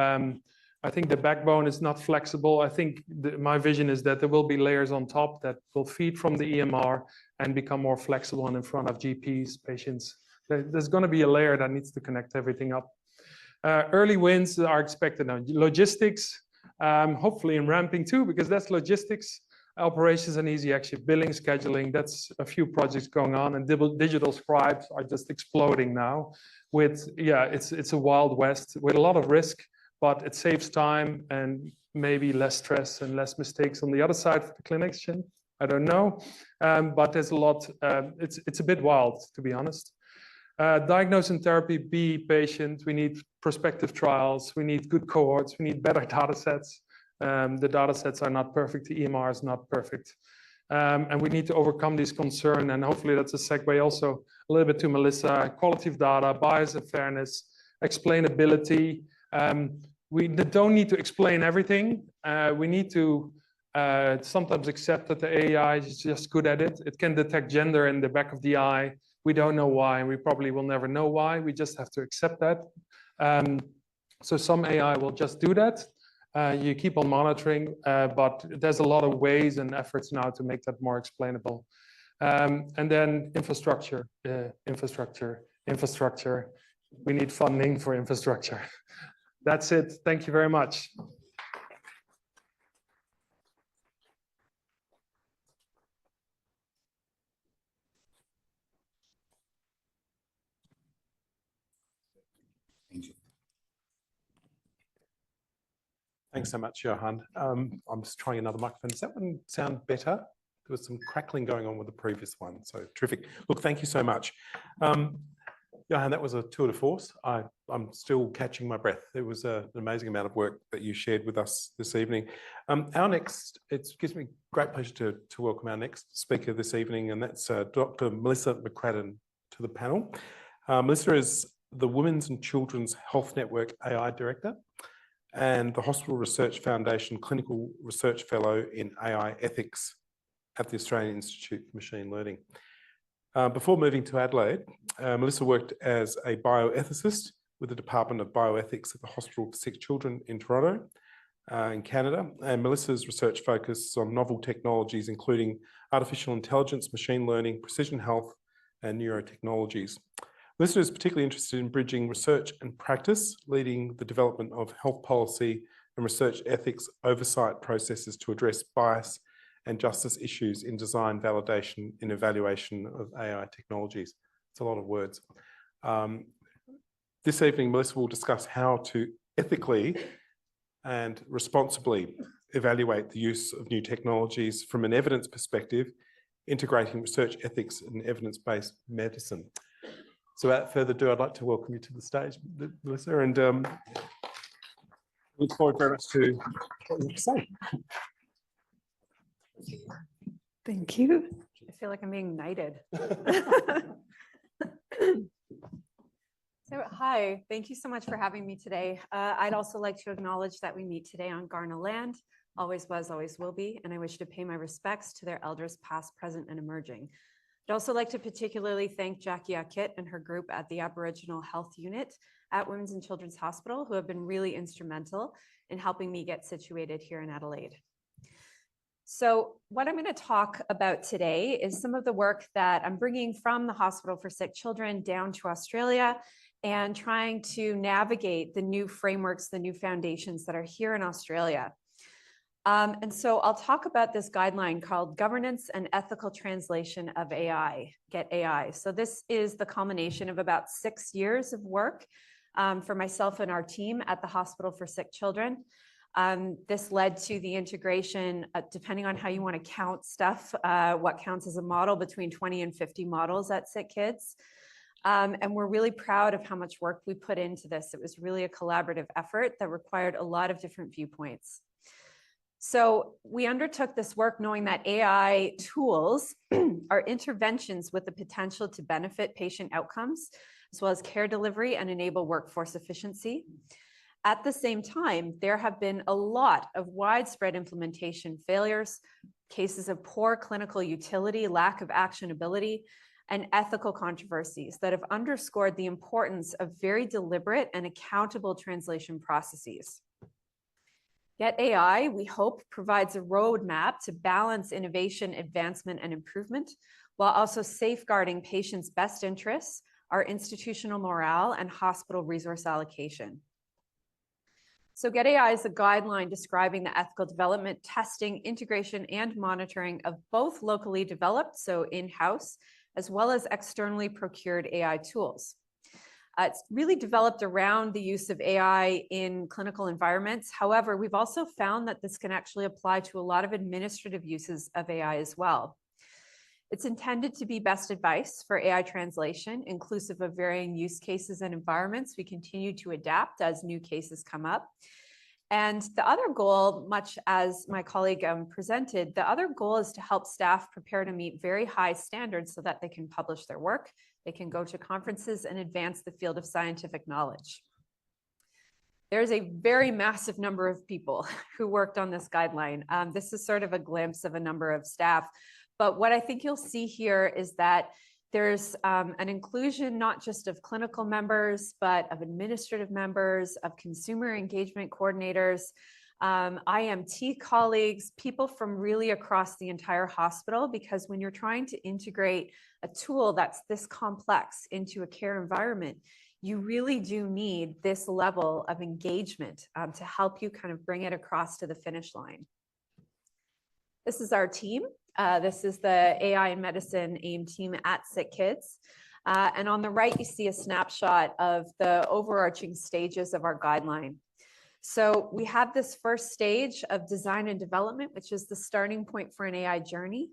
I think the backbone is not flexible. I think my vision is that there will be layers on top that will feed from the EMR and become more flexible and in front of GPs, patients. There's going to be a layer that needs to connect everything up. Early wins are expected now. Logistics, hopefully in ramping too, because that's logistics. Operations and easy action, billing, scheduling, that's a few projects going on, and digital scribes are just exploding now with, yeah, it's a wild west with a lot of risk, but it saves time and maybe less stress and less mistakes on the other side for the clinician. I don't know, but there's a lot, it's a bit wild, to be honest. Diagnose and therapy, be patient. We need prospective trials. We need good cohorts. We need better data sets. The data sets are not perfect. The EMR is not perfect. And we need to overcome these concerns. And hopefully that's a segue also a little bit to Melissa. Quality of data, bias and fairness, explainability. We don't need to explain everything. We need to sometimes accept that the AI is just good at it. It can detect gender in the back of the eye. We don't know why, and we probably will never know why. We just have to accept that. So some AI will just do that. You keep on monitoring, but there's a lot of ways and efforts now to make that more explainable. And then infrastructure. We need funding for infrastructure. That's it. Thank you very much. Thanks so much, Johan. I'm just trying another microphone. Does that one sound better? There was some crackling going on with the previous one, so terrific. Look, thank you so much. Johan, that was a tour de force. I'm still catching my breath. It was an amazing amount of work that you shared with us this evening. It gives me great pleasure to welcome our next speaker this evening, and that's Dr. Melissa McCradden to the panel. Melissa is the Women's and Children's Health Network AI Director and the Hospital Research Foundation Clinical Research Fellow in AI Ethics at the Australian Institute for Machine Learning. Before moving to Adelaide, Melissa worked as a bioethicist with the Department of Bioethics at the Hospital for Sick Children in Toronto, in Canada. And Melissa's research focuses on novel technologies, including artificial intelligence, machine learning, precision health, and neurotechnologies. Melissa is particularly interested in bridging research and practice, leading the development of health policy and research ethics oversight processes to address bias and justice issues in design, validation, and evaluation of AI technologies. It's a lot of words. This evening, Melissa will discuss how to ethically and responsibly evaluate the use of new technologies from an evidence perspective, integrating research ethics and evidence-based medicine. So without further ado, I'd like to welcome you to the stage, Melissa, and look forward very much to what you have to say. Thank you. I feel like I'm being knighted. So, hi, thank you so much for having me today. I'd also like to acknowledge that we meet today on Kaurna land, always was, always will be, and I wish to pay my respects to their elders past, present, and emerging. I'd also like to particularly thank Jackie Akit and her group at the Aboriginal Health Unit at Women's and Children's Hospital, who have been really instrumental in helping me get situated here in Adelaide. So what I'm going to talk about today is some of the work that I'm bringing from the Hospital for Sick Children down to Australia and trying to navigate the new frameworks, the new foundations that are here in Australia. And so I'll talk about this guideline called Governance and Ethical Translation of AI, Get AI. So this is the culmination of about 6 years of work for myself and our team at the Hospital for Sick Children. This led to the integration, depending on how you want to count stuff, what counts as a model, between 20 and 50 models at Sick Kids. And we're really proud of how much work we put into this. It was really a collaborative effort that required a lot of different viewpoints. So we undertook this work knowing that AI tools are interventions with the potential to benefit patient outcomes, as well as care delivery and enable workforce efficiency. At the same time, there have been a lot of widespread implementation failures, cases of poor clinical utility, lack of actionability, and ethical controversies that have underscored the importance of very deliberate and accountable translation processes. Yet AI, we hope, provides a roadmap to balance innovation, advancement, and improvement, while also safeguarding patients' best interests, our institutional morale, and hospital resource allocation. So GetAI is a guideline describing the ethical development, testing, integration, and monitoring of both locally developed, so in-house, as well as externally procured AI tools. It's really developed around the use of AI in clinical environments. However, we've also found that this can actually apply to a lot of administrative uses of AI as well. It's intended to be best advice for AI translation, inclusive of varying use cases and environments. We continue to adapt as new cases come up. And the other goal, much as my colleague presented, the other goal is to help staff prepare to meet very high standards so that they can publish their work, they can go to conferences and advance the field of scientific knowledge. There's a very massive number of people who worked on this guideline. This is sort of a glimpse of a number of staff. But what I think you'll see here is that there's an inclusion not just of clinical members, but of administrative members, of consumer engagement coordinators, IMT colleagues, people from really across the entire hospital, because when you're trying to integrate a tool that's this complex into a care environment, you really do need this level of engagement to help you kind of bring it across to the finish line. This is our team. This is the AI in Medicine AIM team at SickKids. And on the right, you see a snapshot of the overarching stages of our guideline. So we have this first stage of design and development, which is the starting point for an AI journey.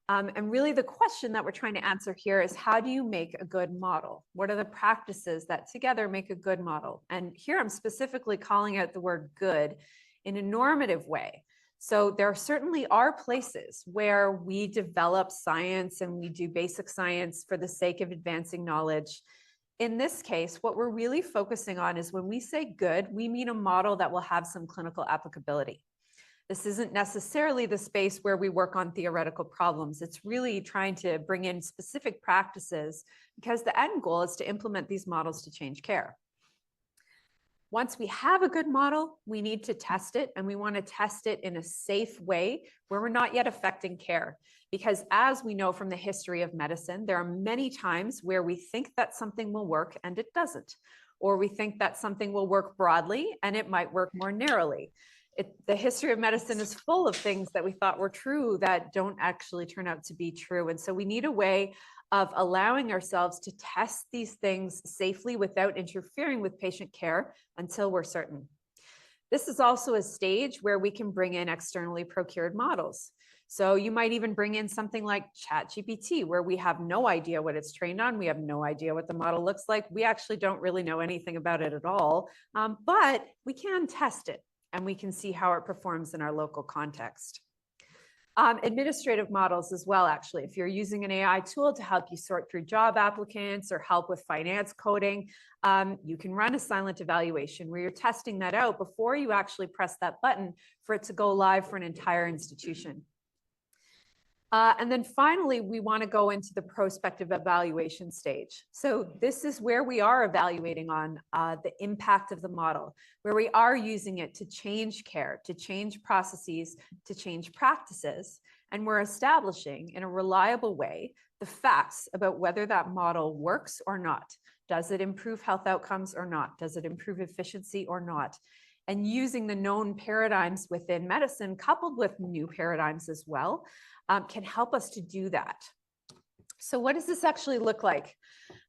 And really the question that we're trying to answer here is, how do you make a good model? What are the practices that together make a good model? And here I'm specifically calling out the word good in a normative way. So there certainly are places where we develop science and we do basic science for the sake of advancing knowledge. In this case, what we're really focusing on is when we say good, we mean a model that will have some clinical applicability. This isn't necessarily the space where we work on theoretical problems. It's really trying to bring in specific practices because the end goal is to implement these models to change care. Once we have a good model, we need to test it, and we want to test it in a safe way where we're not yet affecting care. Because as we know from the history of medicine, there are many times where we think that something will work and it doesn't, or we think that something will work broadly and it might work more narrowly. The history of medicine is full of things that we thought were true that don't actually turn out to be true. And so we need a way of allowing ourselves to test these things safely without interfering with patient care until we're certain. This is also a stage where we can bring in externally procured models. So you might even bring in something like ChatGPT, where we have no idea what it's trained on. We have no idea what the model looks like. We actually don't really know anything about it at all, but we can test it and we can see how it performs in our local context. Administrative models as well, actually. If you're using an AI tool to help you sort through job applicants or help with finance coding, you can run a silent evaluation where you're testing that out before you actually press that button for it to go live for an entire institution. And then finally, we want to go into the prospective evaluation stage. So this is where we are evaluating on the impact of the model, where we are using it to change care, to change processes, to change practices. And we're establishing in a reliable way the facts about whether that model works or not. Does it improve health outcomes or not? Does it improve efficiency or not? And using the known paradigms within medicine, coupled with new paradigms as well, can help us to do that. So what does this actually look like?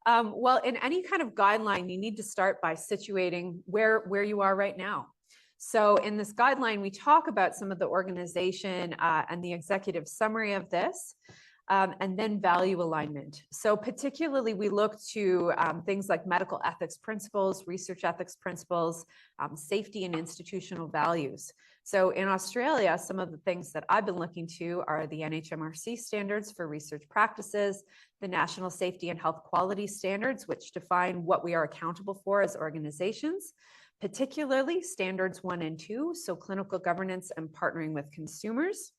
Well, in any kind of guideline, you need to start by situating where you are right now. So in this guideline, we talk about some of the organization and the executive summary of this. and then value alignment. So particularly we look to things like medical ethics principles, research ethics principles, safety and institutional values. So in Australia, some of the things that I've been looking to are the NHMRC standards for research practices, the National Safety and Health Quality Standards, which define what we are accountable for as organizations, particularly standards 1 and 2, so clinical governance and partnering with consumers.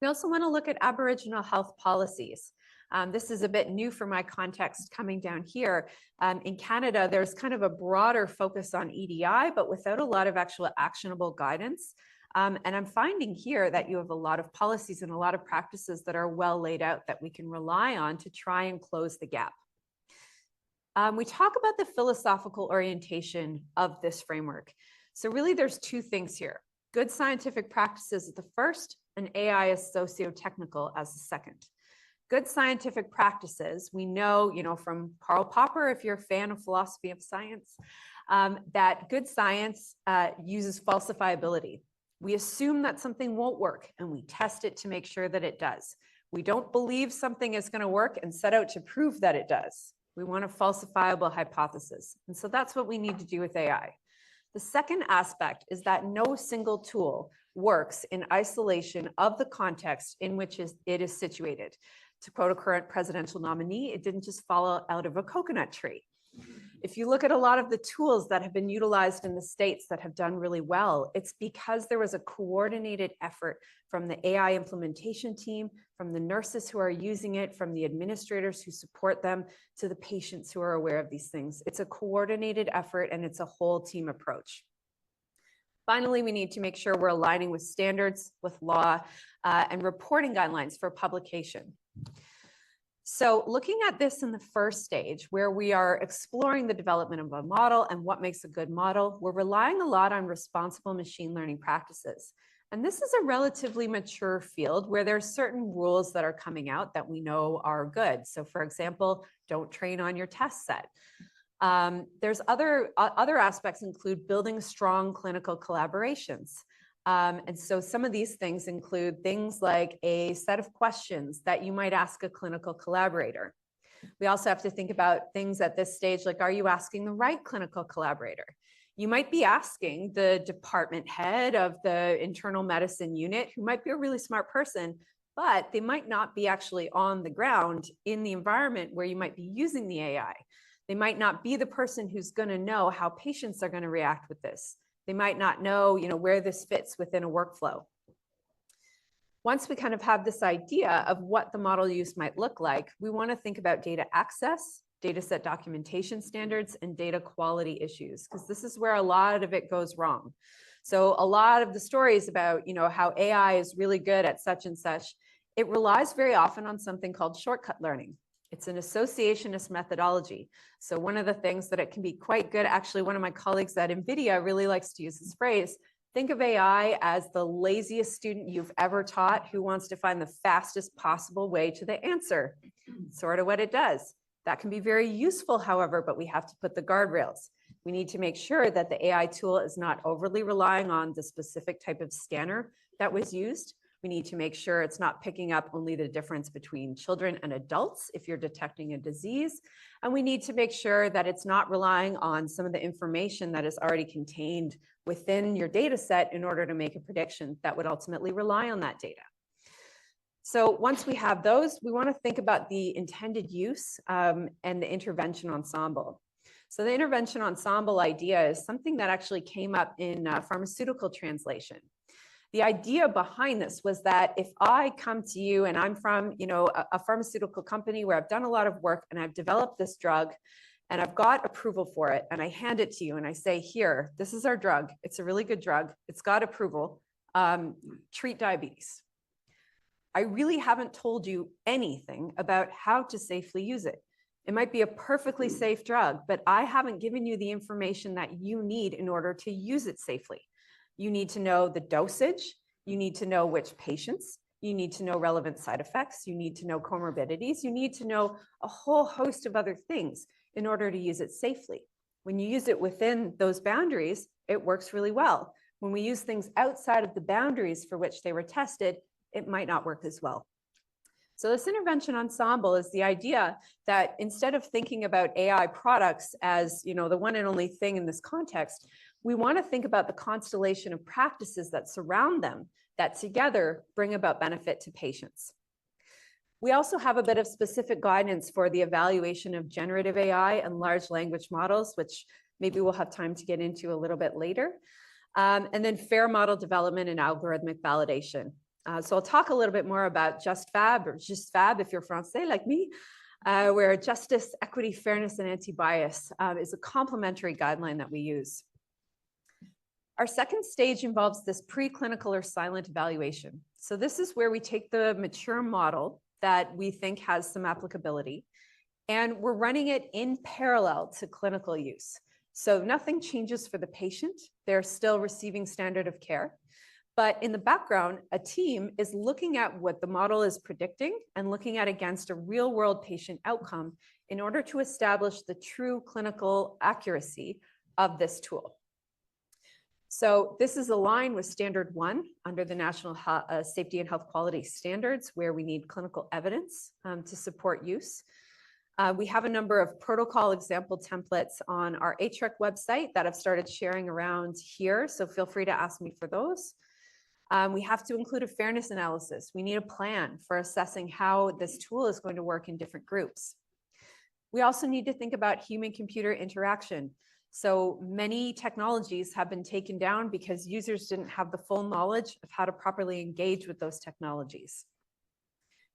We also want to look at Aboriginal health policies. This is a bit new for my context coming down here. In Canada, there's kind of a broader focus on EDI, but without a lot of actual actionable guidance. And I'm finding here that you have a lot of policies and a lot of practices that are well laid out that we can rely on to try and close the gap. We talk about the philosophical orientation of this framework. So really there's two things here. Good scientific practices is the first, and AI is socio-technical as the second. Good scientific practices, we know, from Karl Popper, if you're a fan of philosophy of science, that good science uses falsifiability. We assume that something won't work and we test it to make sure that it does. We don't believe something is going to work and set out to prove that it does. We want a falsifiable hypothesis. And so that's what we need to do with AI. The second aspect is that no single tool works in isolation of the context in which it is situated. To quote a current presidential nominee, it didn't just fall out of a coconut tree. If you look at a lot of the tools that have been utilized in the States that have done really well, it's because there was a coordinated effort from the AI implementation team, from the nurses who are using it, from the administrators who support them, to the patients who are aware of these things. It's a coordinated effort and it's a whole team approach. Finally, we need to make sure we're aligning with standards, with law, and reporting guidelines for publication. So looking at this in the first stage, where we are exploring the development of a model and what makes a good model, we're relying a lot on responsible machine learning practices. And this is a relatively mature field where there's certain rules that are coming out that we know are good. So for example, don't train on your test set. There's other aspects include building strong clinical collaborations. And so some of these things include things like a set of questions that you might ask a clinical collaborator. We also have to think about things at this stage, like, are you asking the right clinical collaborator? You might be asking the department head of the internal medicine unit, who might be a really smart person, but they might not be actually on the ground in the environment where you might be using the AI. They might not be the person who's going to know how patients are going to react with this. They might not know, where this fits within a workflow. Once we kind of have this idea of what the model use might look like, we want to think about data access, data set documentation standards, and data quality issues, because this is where a lot of it goes wrong. So a lot of the stories about, how AI is really good at such and such, it relies very often on something called shortcut learning. It's an associationist methodology. So one of the things that it can be quite good, actually, one of my colleagues at NVIDIA really likes to use this phrase, think of AI as the laziest student you've ever taught who wants to find the fastest possible way to the answer. Sort of what it does. That can be very useful, however, but we have to put the guardrails. We need to make sure that the AI tool is not overly relying on the specific type of scanner that was used. We need to make sure it's not picking up only the difference between children and adults if you're detecting a disease. And we need to make sure that it's not relying on some of the information that is already contained within your data set in order to make a prediction that would ultimately rely on that data. So once we have those, we want to think about the intended use and the intervention ensemble. So the intervention ensemble idea is something that actually came up in pharmaceutical translation. The idea behind this was that if I come to you and I'm from, a pharmaceutical company where I've done a lot of work and I've developed this drug and I've got approval for it and I hand it to you and I say, here, this is our drug. It's a really good drug. It's got approval. Treat diabetes. I really haven't told you anything about how to safely use it. It might be a perfectly safe drug, but I haven't given you the information that you need in order to use it safely. You need to know the dosage, you need to know which patients, you need to know relevant side effects, you need to know comorbidities, you need to know a whole host of other things in order to use it safely. When you use it within those boundaries, it works really well. When we use things outside of the boundaries for which they were tested, it might not work as well. So this intervention ensemble is the idea that instead of thinking about AI products as, the one and only thing in this context, we want to think about the constellation of practices that surround them that together bring about benefit to patients. We also have a bit of specific guidance for the evaluation of generative AI and large language models, which maybe we'll have time to get into a little bit later. And then fair model development and algorithmic validation. So I'll talk a little bit more about JustFab, or JustFab if you're Francais like me, where justice, equity, fairness, and anti-bias is a complementary guideline that we use. Our second stage involves this preclinical or silent evaluation. So this is where we take the mature model that we think has some applicability, and we're running it in parallel to clinical use. So nothing changes for the patient. They're still receiving standard of care. But in the background, a team is looking at what the model is predicting and looking at against a real world patient outcome in order to establish the true clinical accuracy of this tool. So this is aligned with standard 1 under the National Safety and Health Quality Standards, where we need clinical evidence to support use. We have a number of protocol example templates on our HREC website that I've started sharing around here, so feel free to ask me for those. We have to include a fairness analysis. We need a plan for assessing how this tool is going to work in different groups. We also need to think about human-computer interaction. So many technologies have been taken down because users didn't have the full knowledge of how to properly engage with those technologies.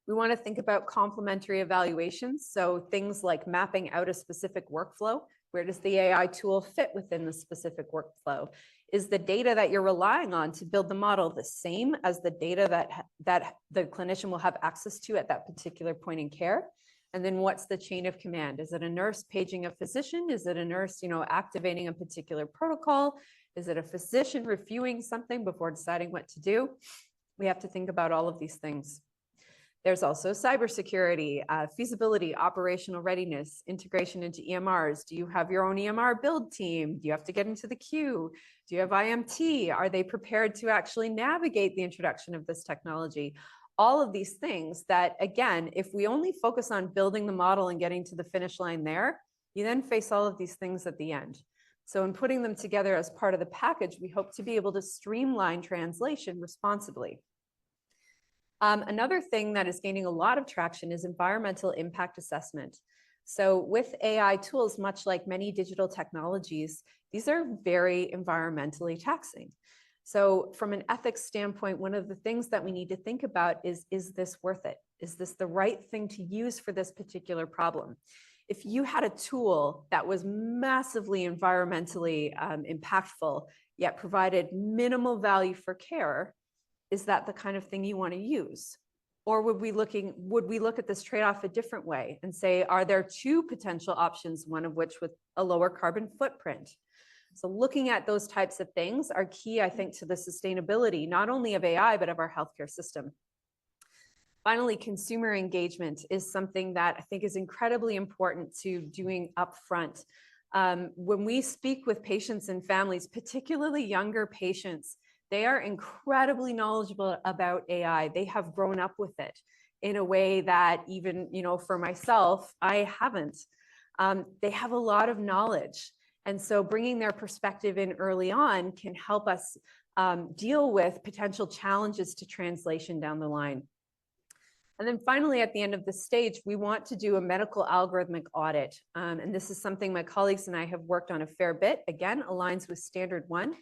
We want to think about complementary evaluations. So things like mapping out a specific workflow. Where does the AI tool fit within the specific workflow? Is the data that you're relying on to build the model the same as the data that the clinician will have access to at that particular point in care? And then what's the chain of command? Is it a nurse paging a physician? Is it a nurse, activating a particular protocol? Is it a physician reviewing something before deciding what to do? We have to think about all of these things. There's also cybersecurity, feasibility, operational readiness, integration into EMRs. Do you have your own EMR build team? Do you have to get into the queue? Do you have IMT? Are they prepared to actually navigate the introduction of this technology? All of these things that, again, if we only focus on building the model and getting to the finish line there, you then face all of these things at the end. So in putting them together as part of the package, we hope to be able to streamline translation responsibly. Another thing that is gaining a lot of traction is environmental impact assessment. So with AI tools, much like many digital technologies, these are very environmentally taxing. So from an ethics standpoint, one of the things that we need to think about is this worth it? Is this the right thing to use for this particular problem? If you had a tool that was massively environmentally impactful, yet provided minimal value for care, is that the kind of thing you want to use? Or would we look at this trade-off a different way and say, are there two potential options, one of which with a lower carbon footprint? So looking at those types of things are key, I think, to the sustainability, not only of AI, but of our healthcare system. Finally, consumer engagement is something that I think is incredibly important to doing upfront. When we speak with patients and families, particularly younger patients, they are incredibly knowledgeable about AI. They have grown up with it in a way that even, for myself, I haven't. They have a lot of knowledge. And so bringing their perspective in early on can help us deal with potential challenges to translation down the line. And then finally, at the end of the stage, we want to do a medical algorithmic audit. And this is something my colleagues and I have worked on a fair bit, again, aligns with standard 1.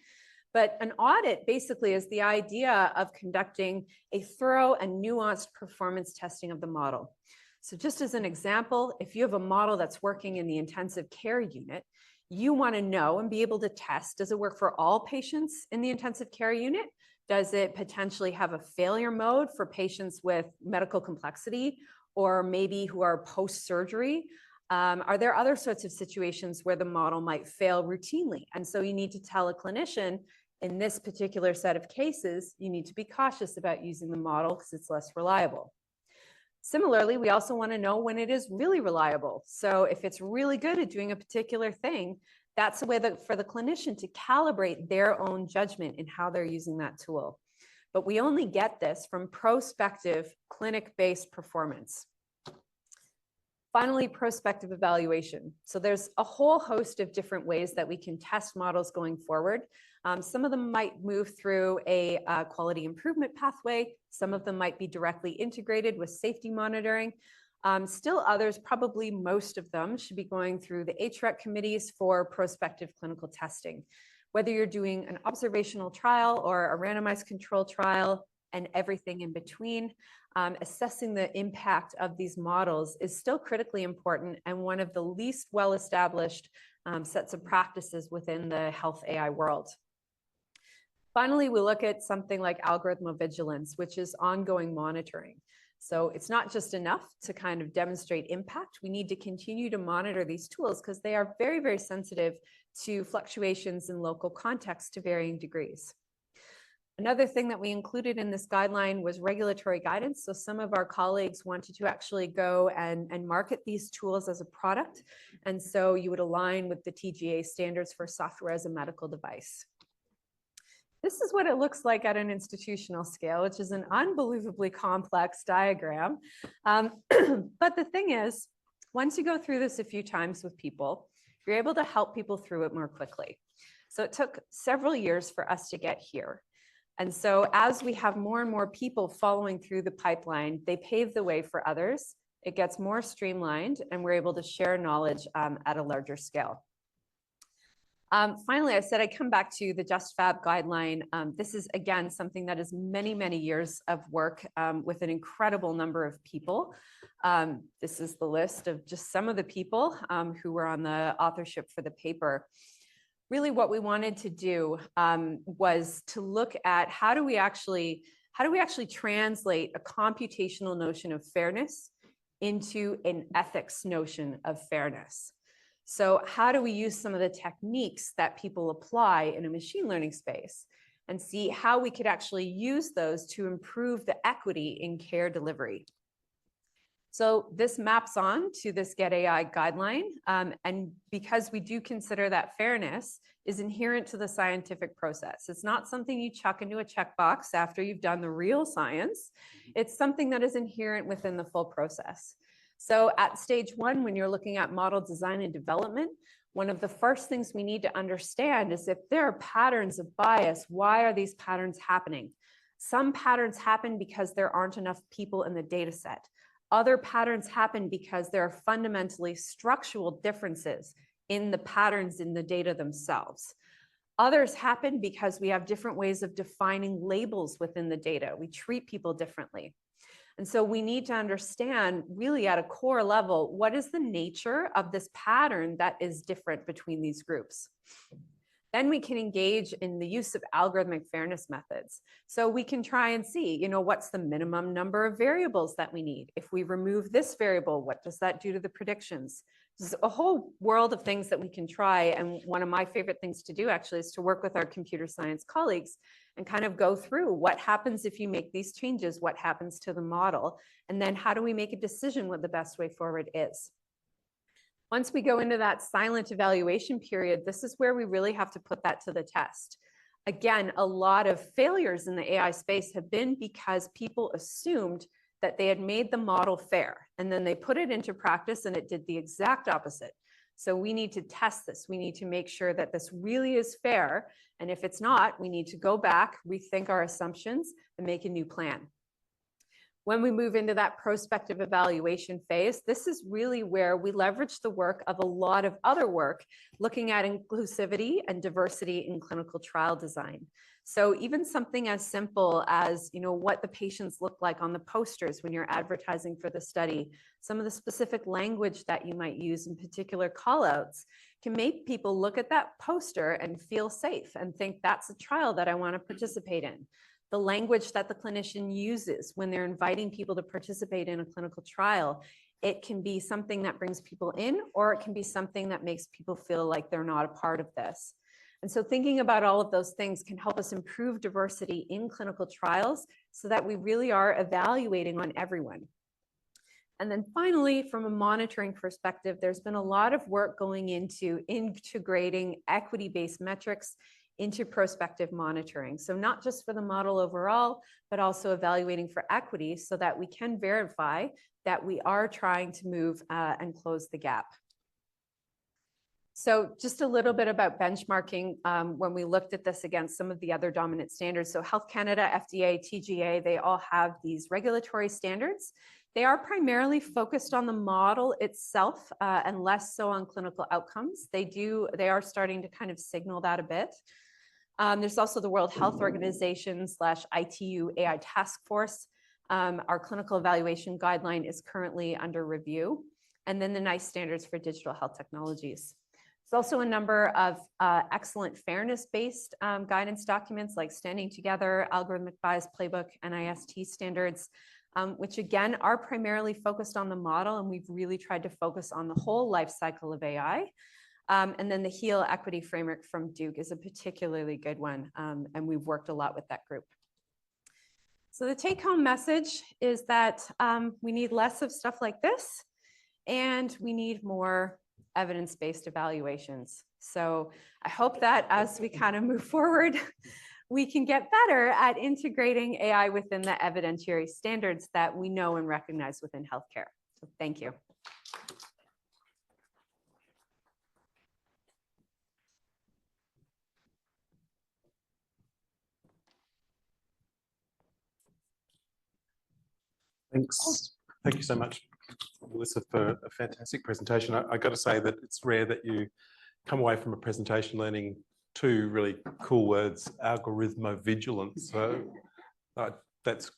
But an audit basically is the idea of conducting a thorough and nuanced performance testing of the model. So just as an example, if you have a model that's working in the intensive care unit, you want to know and be able to test, does it work for all patients in the intensive care unit? Does it potentially have a failure mode for patients with medical complexity or maybe who are post-surgery? Are there other sorts of situations where the model might fail routinely? And so you need to tell a clinician, in this particular set of cases, you need to be cautious about using the model because it's less reliable. Similarly, we also want to know when it is really reliable. So if it's really good at doing a particular thing, that's a way for the clinician to calibrate their own judgment in how they're using that tool. but we only get this from prospective clinic-based performance. Finally, prospective evaluation. So there's a whole host of different ways that we can test models going forward. Some of them might move through a quality improvement pathway. Some of them might be directly integrated with safety monitoring. Still others, probably most of them, should be going through the HREC committees for prospective clinical testing. Whether you're doing an observational trial or a randomized control trial and everything in between, assessing the impact of these models is still critically important and one of the least well-established sets of practices within the health AI world. Finally, we look at something like algorithmal vigilance, which is ongoing monitoring. So it's not just enough to kind of demonstrate impact. We need to continue to monitor these tools because they are very, very sensitive to fluctuations in local context to varying degrees. Another thing that we included in this guideline was regulatory guidance. So some of our colleagues wanted to actually go and market these tools as a product. And so you would align with the TGA standards for software as a medical device. This is what it looks like at an institutional scale, which is an unbelievably complex diagram. But the thing is, once you go through this a few times with people, you're able to help people through it more quickly. So it took several years for us to get here. And so as we have more and more people following through the pipeline, they pave the way for others. It gets more streamlined and we're able to share knowledge at a larger scale. Finally, I said I'd come back to the JustFab guideline. This is, again, something that is many, many years of work with an incredible number of people. This is the list of just some of the people who were on the authorship for the paper. Really what we wanted to do was to look at how do we actually translate a computational notion of fairness into an ethics notion of fairness. So how do we use some of the techniques that people apply in a machine learning space and see how we could actually use those to improve the equity in care delivery? So this maps on to this Get AI guideline. And because we do consider that fairness is inherent to the scientific process. It's not something you chuck into a checkbox after you've done the real science. It's something that is inherent within the full process. So at stage one, when you're looking at model design and development, one of the first things we need to understand is if there are patterns of bias, why are these patterns happening? Some patterns happen because there aren't enough people in the data set. Other patterns happen because there are fundamentally structural differences in the patterns in the data themselves. Others happen because we have different ways of defining labels within the data. We treat people differently. And so we need to understand really at a core level, what is the nature of this pattern that is different between these groups? Then we can engage in the use of algorithmic fairness methods. So we can try and see, what's the minimum number of variables that we need? If we remove this variable, what does that do to the predictions? There's a whole world of things that we can try. And one of my favorite things to do actually is to work with our computer science colleagues and kind of go through what happens if you make these changes, what happens to the model, and then how do we make a decision what the best way forward is. Once we go into that silent evaluation period, this is where we really have to put that to the test. Again, a lot of failures in the AI space have been because people assumed that they had made the model fair, and then they put it into practice and it did the exact opposite. So we need to test this. We need to make sure that this really is fair. And if it's not, we need to go back, rethink our assumptions, and make a new plan. When we move into that prospective evaluation phase, this is really where we leverage the work of a lot of other work looking at inclusivity and diversity in clinical trial design. So even something as simple as, what the patients look like on the posters when you're advertising for the study, some of the specific language that you might use in particular callouts can make people look at that poster and feel safe and think that's a trial that I want to participate in. The language that the clinician uses when they're inviting people to participate in a clinical trial, it can be something that brings people in, or it can be something that makes people feel like they're not a part of this. And so thinking about all of those things can help us improve diversity in clinical trials so that we really are evaluating on everyone. And then finally, from a monitoring perspective, there's been a lot of work going into integrating equity-based metrics into prospective monitoring. So not just for the model overall, but also evaluating for equity so that we can verify that we are trying to move and close the gap. So just a little bit about benchmarking when we looked at this against some of the other dominant standards. So Health Canada, FDA, TGA, they all have these regulatory standards. They are primarily focused on the model itself and less so on clinical outcomes. They are starting to kind of signal that a bit. There's also the World Health Organization / ITU AI Task Force. Our clinical evaluation guideline is currently under review. And then the NICE standards for digital health technologies. There's also a number of excellent fairness-based guidance documents like Standing Together, Algorithmic Bias Playbook, NIST standards, which again are primarily focused on the model, and we've really tried to focus on the whole life cycle of AI. And then the HEAL Equity Framework from Duke is a particularly good one, and we've worked a lot with that group. So the take-home message is that we need less of stuff like this, and we need more evidence-based evaluations. So I hope that as we kind of move forward, we can get better at integrating AI within the evidentiary standards that we know and recognize within healthcare. So thank you. Thanks. Thank you so much, Melissa, for a fantastic presentation. I got to say that it's rare that you come away from a presentation learning two really cool words, algorithmovigilance. So that's,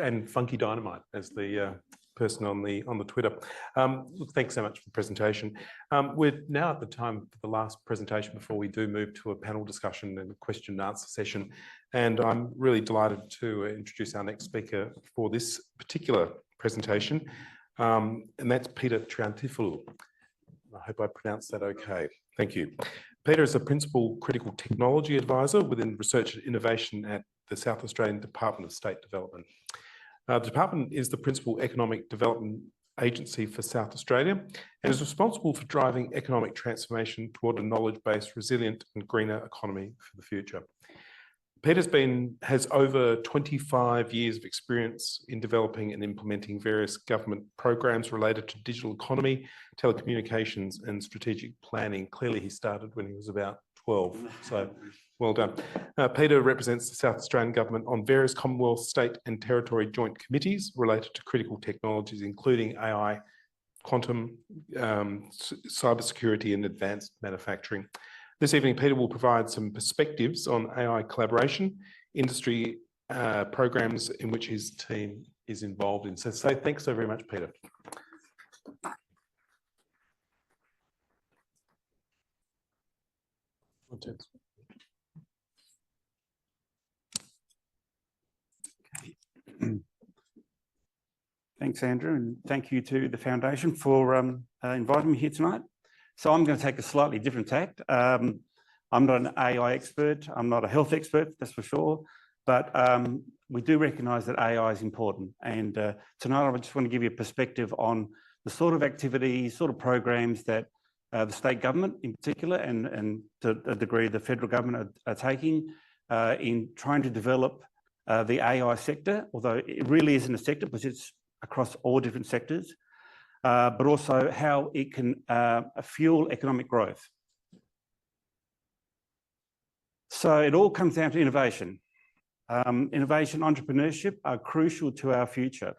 and funky dynamite as the person on the Twitter. Look, thanks so much for the presentation. We're now at the time for the last presentation before we do move to a panel discussion and question and answer session. And I'm really delighted to introduce our next speaker for this particular presentation. And that's Peter Triantifilou. I hope I pronounced that okay. Thank you. Peter is a Principal Critical Technology Advisor within Research and Innovation at the South Australian Department of State Development. The department is the principal economic development agency for South Australia and is responsible for driving economic transformation toward a knowledge-based, resilient and greener economy for the future. Peter's has over 25 years of experience in developing and implementing various government programs related to digital economy, telecommunications and strategic planning. Clearly he started when he was about 12, so well done. Peter represents the South Australian Government on various Commonwealth, state and territory joint committees related to critical technologies, including AI, quantum, cybersecurity and advanced manufacturing. This evening, Peter will provide some perspectives on AI collaboration, industry programs in which his team is involved in. So thanks so very much, Peter. Thanks, Andrew, and thank you to the Foundation for inviting me here tonight. So I'm going to take a slightly different tact. I'm not an AI expert. I'm not a health expert, that's for sure. But we do recognise that AI is important. And tonight I just want to give you a perspective on the sort of activities, sort of programs that the state government in particular and to a degree the federal government are taking in trying to develop the AI sector, although it really isn't a sector because it's across all different sectors. But also how it can fuel economic growth. So it all comes down to innovation. Innovation, entrepreneurship are crucial to our future.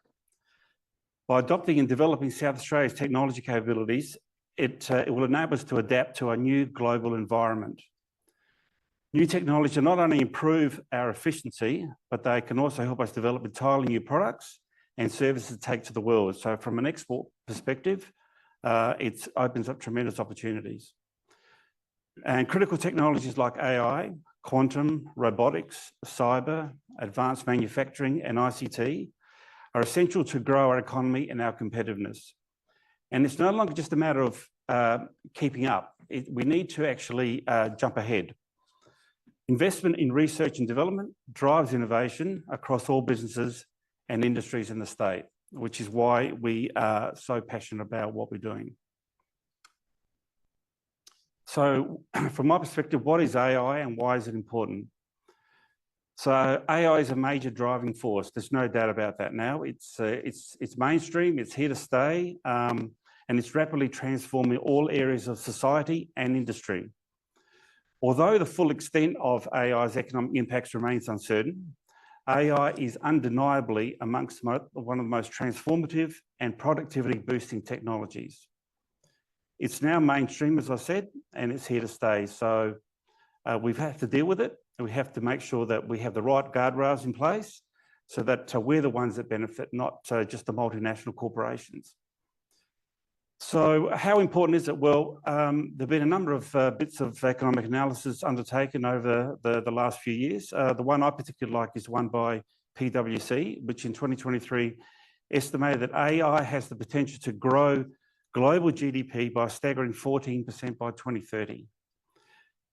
By adopting and developing South Australia's technology capabilities, it will enable us to adapt to a new global environment. New technology not only improve our efficiency, but they can also help us develop entirely new products and services to take to the world. So from an export perspective, it opens up tremendous opportunities. And critical technologies like AI, quantum, robotics, cyber, advanced manufacturing and ICT are essential to grow our economy and our competitiveness. And it's no longer just a matter of keeping up. We need to actually jump ahead. Investment in research and development drives innovation across all businesses and industries in the state, which is why we are so passionate about what we're doing. So from my perspective, what is AI and why is it important? So AI is a major driving force. There's no doubt about that now. It's mainstream, it's here to stay, and it's rapidly transforming all areas of society and industry. Although the full extent of AI's economic impacts remains uncertain, AI is undeniably amongst one of the most transformative and productivity boosting technologies. It's now mainstream, as I said, and it's here to stay. So we have to deal with it, and we have to make sure that we have the right guardrails in place so that we're the ones that benefit, not just the multinational corporations. So how important is it? Well, there have been a number of bits of economic analysis undertaken over the last few years. The one I particularly like is one by PwC, which in 2023 estimated that AI has the potential to grow global GDP by a staggering 14% by 2030.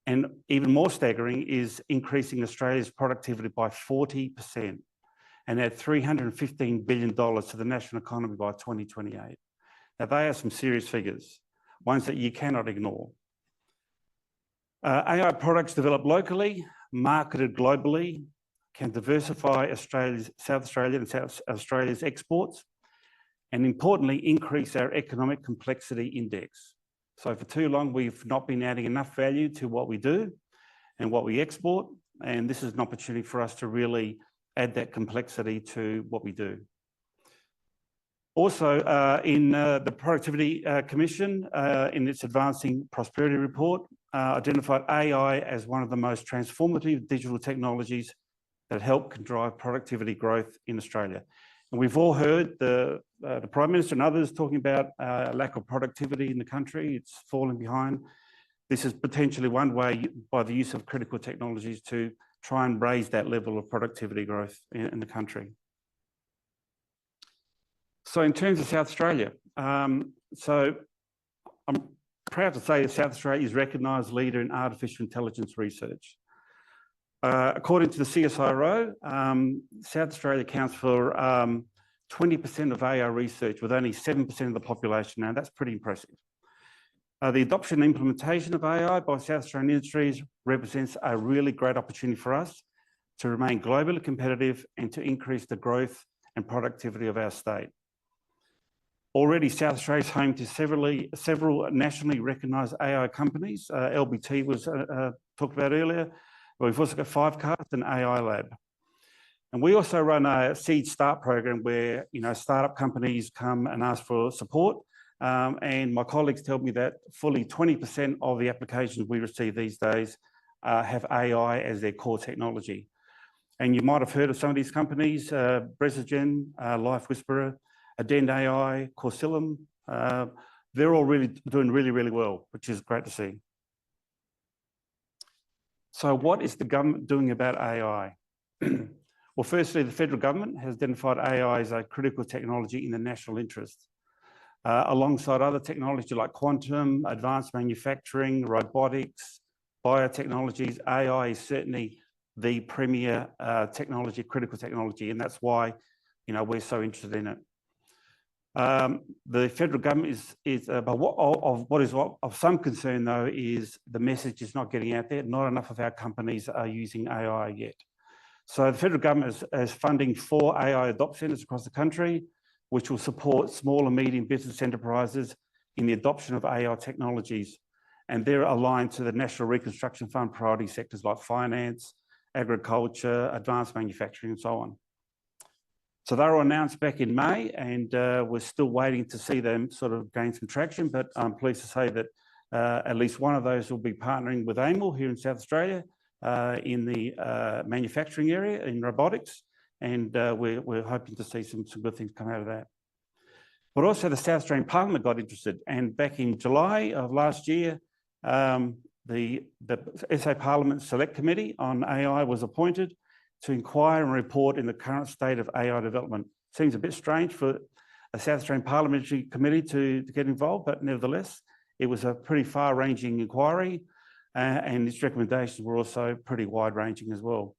And even more staggering is increasing Australia's productivity by 40% and add $315 billion to the national economy by 2028. Now, they are some serious figures, ones that you cannot ignore. AI products developed locally, marketed globally, can diversify South Australia and South Australia's exports, and importantly, increase our economic complexity index. So for too long, we've not been adding enough value to what we do and what we export, and this is an opportunity for us to really add that complexity to what we do. Also, in the Productivity Commission, in its Advancing Prosperity report, identified AI as one of the most transformative digital technologies that help can drive productivity growth in Australia. And we've all heard the Prime Minister and others talking about a lack of productivity in the country. It's falling behind. This is potentially one way, by the use of critical technologies, to try and raise that level of productivity growth in the country. So in terms of South Australia, so I'm proud to say that South Australia is recognised leader in artificial intelligence research. According to the CSIRO, South Australia accounts for 20% of AI research with only 7% of the population. Now, that's pretty impressive. The adoption and implementation of AI by South Australian industries represents a really great opportunity for us to remain globally competitive and to increase the growth and productivity of our state. Already, South Australia is home to several nationally recognised AI companies. LBT was talked about earlier. We've also got 5Cast and AI Lab. And we also run a Seed Start program where startup companies come and ask for support. And my colleagues tell me that fully 20% of the applications we receive these days have AI as their core technology. And you might have heard of some of these companies, Brezigen, Life Whisperer, Addend AI, Corsilum. They're all doing really well, which is great to see. So what is the government doing about AI? Well, firstly, the federal government has identified AI as a critical technology in the national interest. Alongside other technology like quantum, advanced manufacturing, robotics, biotechnologies, AI is certainly the premier technology, critical technology, and that's why we're so interested in it. The federal government what is of some concern, though, is the message is not getting out there. Not enough of our companies are using AI yet. So the federal government is funding 4 AI adopt centres across the country, which will support small and medium business enterprises in the adoption of AI technologies. And they're aligned to the National Reconstruction Fund priority sectors like finance, agriculture, advanced manufacturing, and so on. So they were announced back in May, and we're still waiting to see them sort of gain some traction, but I'm pleased to say that at least one of those will be partnering with AIML here in South Australia in the manufacturing area, in robotics, and we're hoping to see some good things come out of that. But also the South Australian Parliament got interested, and back in July of last year, the SA Parliament Select Committee on AI was appointed to inquire and report in the current state of AI development. Seems a bit strange for a South Australian Parliamentary Committee to get involved, but nevertheless, it was a pretty far-ranging inquiry, and its recommendations were also pretty wide-ranging as well.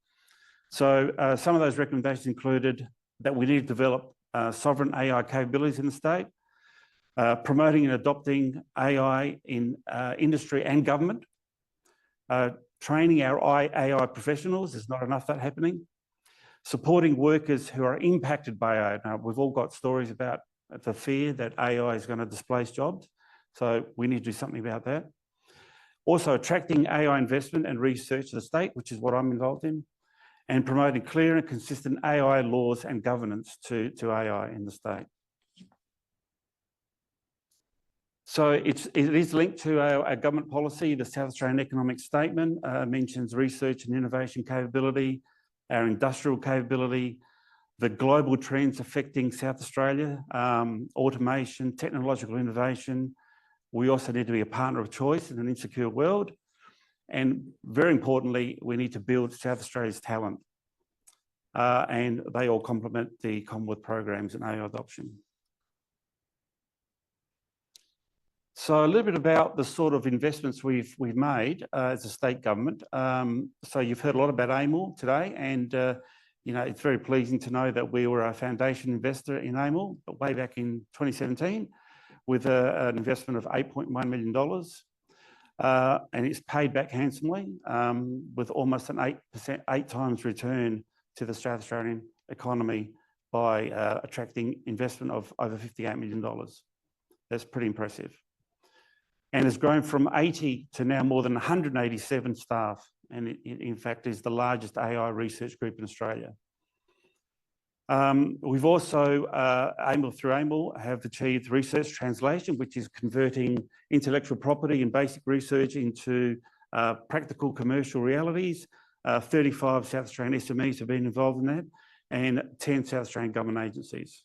So some of those recommendations included that we need to develop sovereign AI capabilities in the state, promoting and adopting AI in industry and government, training our AI professionals. There's not enough of that happening. Supporting workers who are impacted by AI. Now, we've all got stories about the fear that AI is going to displace jobs. So we need to do something about that. Also attracting AI investment and research to the state, which is what I'm involved in, and promoting clear and consistent AI laws and governance to AI in the state. So it is linked to our government policy. The South Australian Economic Statement mentions research and innovation capability, our industrial capability, the global trends affecting South Australia, automation, technological innovation. We also need to be a partner of choice in an insecure world. And very importantly, we need to build South Australia's talent. And they all complement the Commonwealth programs in AI adoption. So a little bit about the sort of investments we've made as a state government. So you've heard a lot about AML today, and you know, it's very pleasing to know that we were a foundation investor in AML way back in 2017 with an investment of $8.1 million. And it's paid back handsomely with almost an 8 times return to the South Australian economy by attracting investment of over $58 million. That's pretty impressive. And has grown from 80 to now more than 187 staff, and it in fact is the largest AI research group in Australia. We've also, through AML, have achieved research translation, which is converting intellectual property and basic research into practical commercial realities. 35 South Australian SMEs have been involved in that, and 10 South Australian government agencies.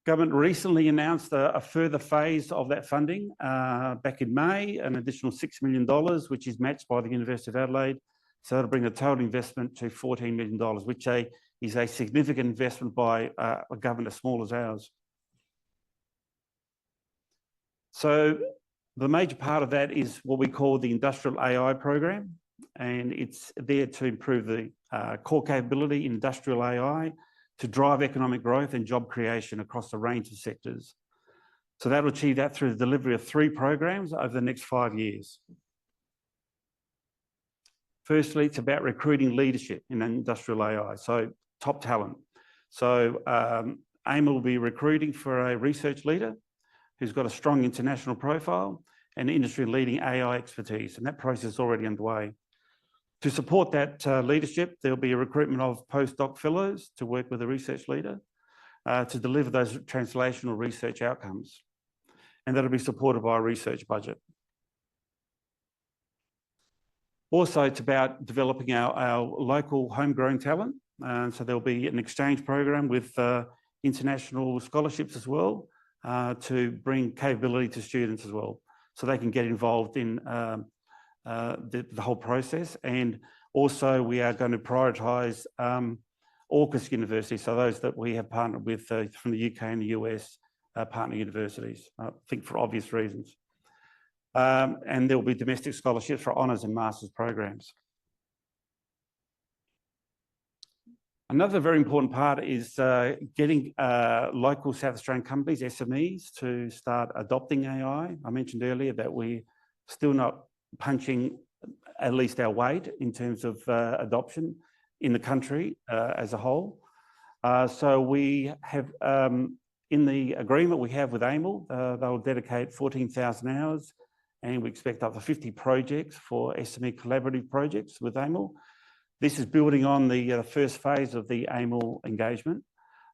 Government recently announced a further phase of that funding back in May, an additional $6 million, which is matched by the University of Adelaide. So that'll bring the total investment to $14 million, which is a significant investment by a government as small as ours. So the major part of that is what we call the Industrial AI program, and it's there to improve the core capability in industrial AI, to drive economic growth and job creation across a range of sectors. So that'll achieve that through the delivery of 3 programs over the next 5 years. Firstly, it's about recruiting leadership in industrial AI, so top talent. So AIM will be recruiting for a research leader who's got a strong international profile and industry-leading AI expertise, and that process is already underway. To support that leadership, there'll be a recruitment of postdoc fellows to work with a research leader to deliver those translational research outcomes. And that'll be supported by a research budget. Also, it's about developing our local homegrown talent. So there'll be an exchange program with international scholarships as well to bring capability to students as well, so they can get involved in the whole process. And also we are going to prioritise AUKUS universities, so those that we have partnered with from the UK and the US partner universities, I think for obvious reasons. And there will be domestic scholarships for honours and masters programs. Another very important part is getting local South Australian companies, SMEs, to start adopting AI. I mentioned earlier that we're still not punching at least our weight in terms of adoption in the country as a whole. So we have, in the agreement we have with AML, they'll dedicate 14,000 hours, and we expect up to 50 projects for SME collaborative projects with AML. This is building on the first phase of the AML engagement,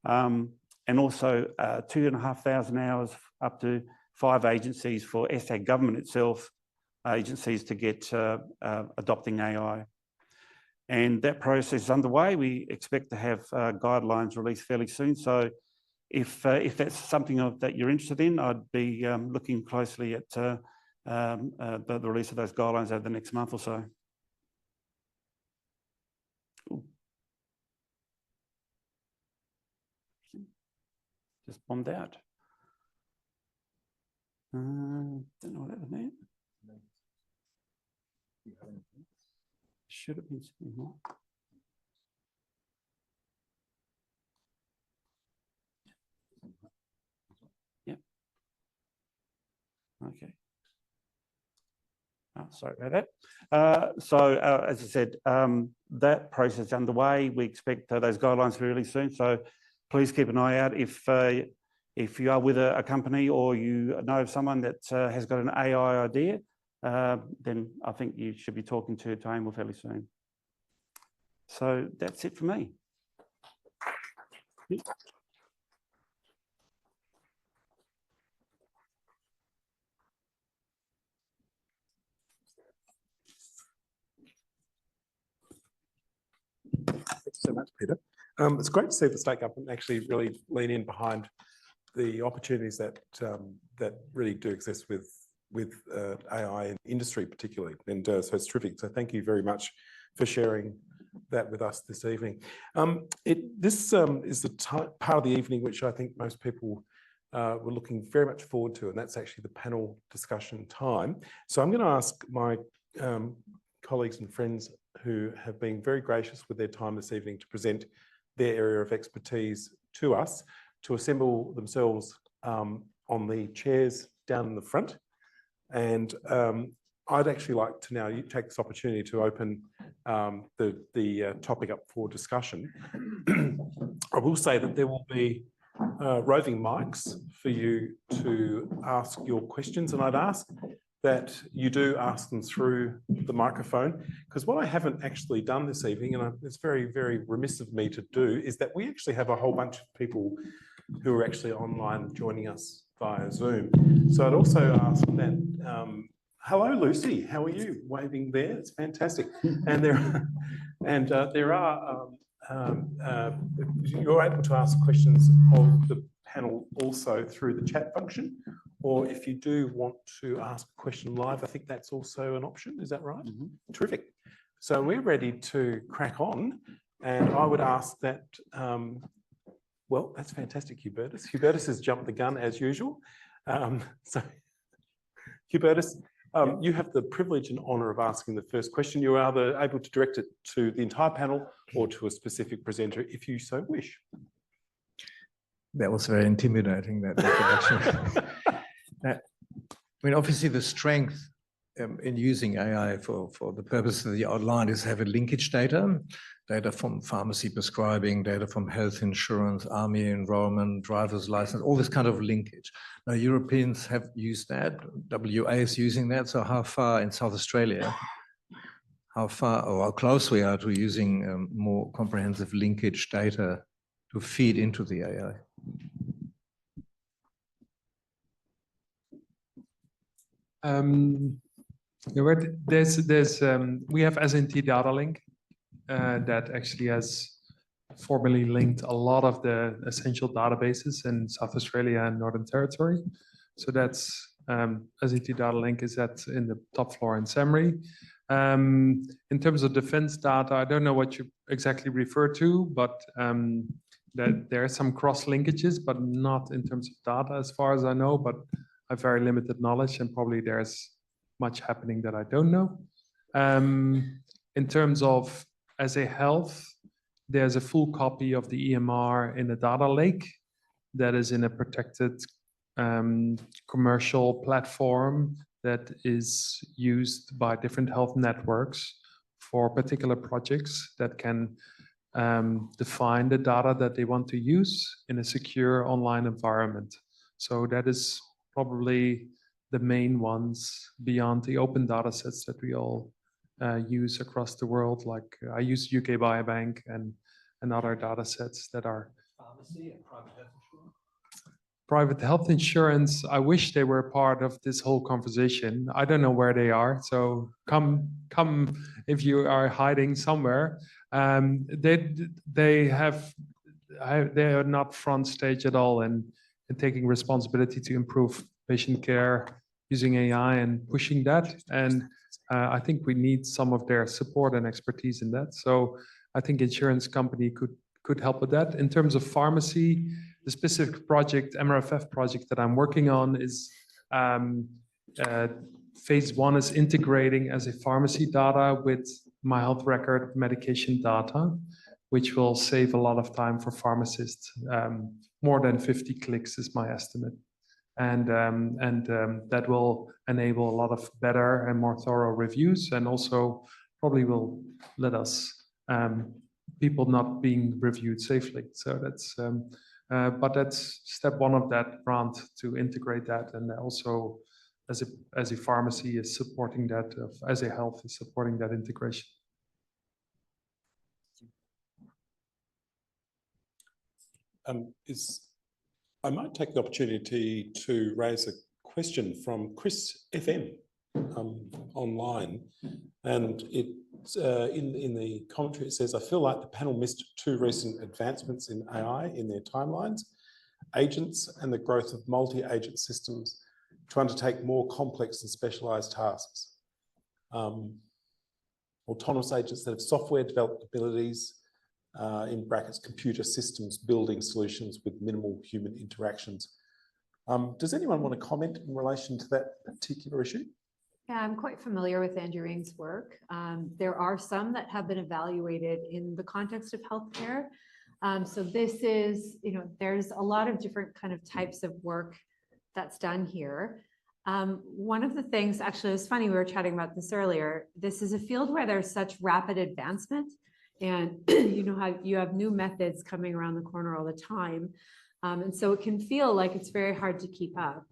and also 2,500 hours up to 5 agencies for SA government itself, agencies to get adopting AI. And that process is underway. We expect to have guidelines released fairly soon. So if that's something that you're interested in, I'd be looking closely at the release of those guidelines over the next month or so. Just bombed out. Don't know what that meant. Should have been something more. Sorry about that. As I said, that process is underway. We expect those guidelines really soon. So please keep an eye out if you are with a company or you know of someone that has got an AI idea, then I think you should be talking to Amel fairly soon. So that's it for me. Thanks so much, Peter. It's great to see the state government actually really lean in behind the opportunities that that really do exist with AI in industry particularly, and so it's terrific. So thank you very much for sharing that with us this evening. This is the part of the evening which I think most people were looking very much forward to, and that's actually the panel discussion time. So I'm going to ask my colleagues and friends who have been very gracious with their time this evening to present their area of expertise to us, to assemble themselves on the chairs down in the front. And I'd actually like to now take this opportunity to open the topic up for discussion. I will say that there will be roving mics for you to ask your questions, and I'd ask that you do ask them through the microphone, because what I haven't actually done this evening, and it's very, very remiss of me to do, is that we actually have a whole bunch of people who are actually online joining us via Zoom. So I'd also ask that, hello Lucy, how are you? Waving there, it's fantastic. And you're able to ask questions of the panel also through the chat function, or if you do want to ask a question live, I think that's also an option. Is that right? Mm-hmm. Terrific. So we're ready to crack on, and I would ask that, well, that's fantastic, Hubertus. Hubertus has jumped the gun as usual. So Hubertus, you have the privilege and honour of asking the first question. You're either able to direct it to the entire panel or to a specific presenter if you so wish. That was very intimidating, that introduction. I mean, obviously the strength in using AI for the purposes that you outlined is have a linkage data from pharmacy prescribing, data from health insurance, army enrollment, driver's license, all this kind of linkage. Now, Europeans have used that, WA is using that, so how far in South Australia, how far or how close we are to using more comprehensive linkage data to feed into the AI? We have SNT data link that actually has formally linked a lot of the essential databases in South Australia and Northern Territory. So that's SNT data link is in the top floor in Samri. In terms of defense data, I don't know what you exactly refer to, but that there are some cross linkages, but not in terms of data as far as I know, but I have very limited knowledge and probably there's much happening that I don't know. In terms of SA Health, there's a full copy of the EMR in a data lake that is in a protected commercial platform that is used by different health networks for particular projects that can define the data that they want to use in a secure online environment. So that is probably the main ones beyond the open data sets that we all use across the world. Like I use UK Biobank and other data sets that are pharmacy and private health insurance. Private health insurance, I wish they were part of this whole conversation. I don't know where they are. So come if you are hiding somewhere. They are not front stage at all and taking responsibility to improve patient care using AI and pushing that. And I think we need some of their support and expertise in that. So I think insurance company could help with that. In terms of pharmacy, the specific project, MRFF project that I'm working on is phase one is integrating as a pharmacy data with my health record medication data, which will save a lot of time for pharmacists. More than 50 clicks is my estimate. and that will enable a lot of better and more thorough reviews, and also probably will let us people not being reviewed safely. So that's but that's step one of that grant, to integrate that, and also as a pharmacy is supporting that, as a health is supporting that integration. I might take the opportunity to raise a question from Chris FM online, and it's in the commentary it says, I feel like the panel missed two recent advancements in AI in their timelines: agents and the growth of multi-agent systems to undertake more complex and specialized tasks. Autonomous agents that have software developed abilities, in brackets, computer systems building solutions with minimal human interactions. Does anyone want to comment in relation to that particular issue? Yeah, I'm quite familiar with Andrew Ng's work. There are some that have been evaluated in the context of healthcare. So this is, there's a lot of different kind of types of work that's done here. One of the things, actually, it's funny, we were chatting about this earlier. This is a field where there's such rapid advancement, and how you have new methods coming around the corner all the time. And so it can feel like it's very hard to keep up.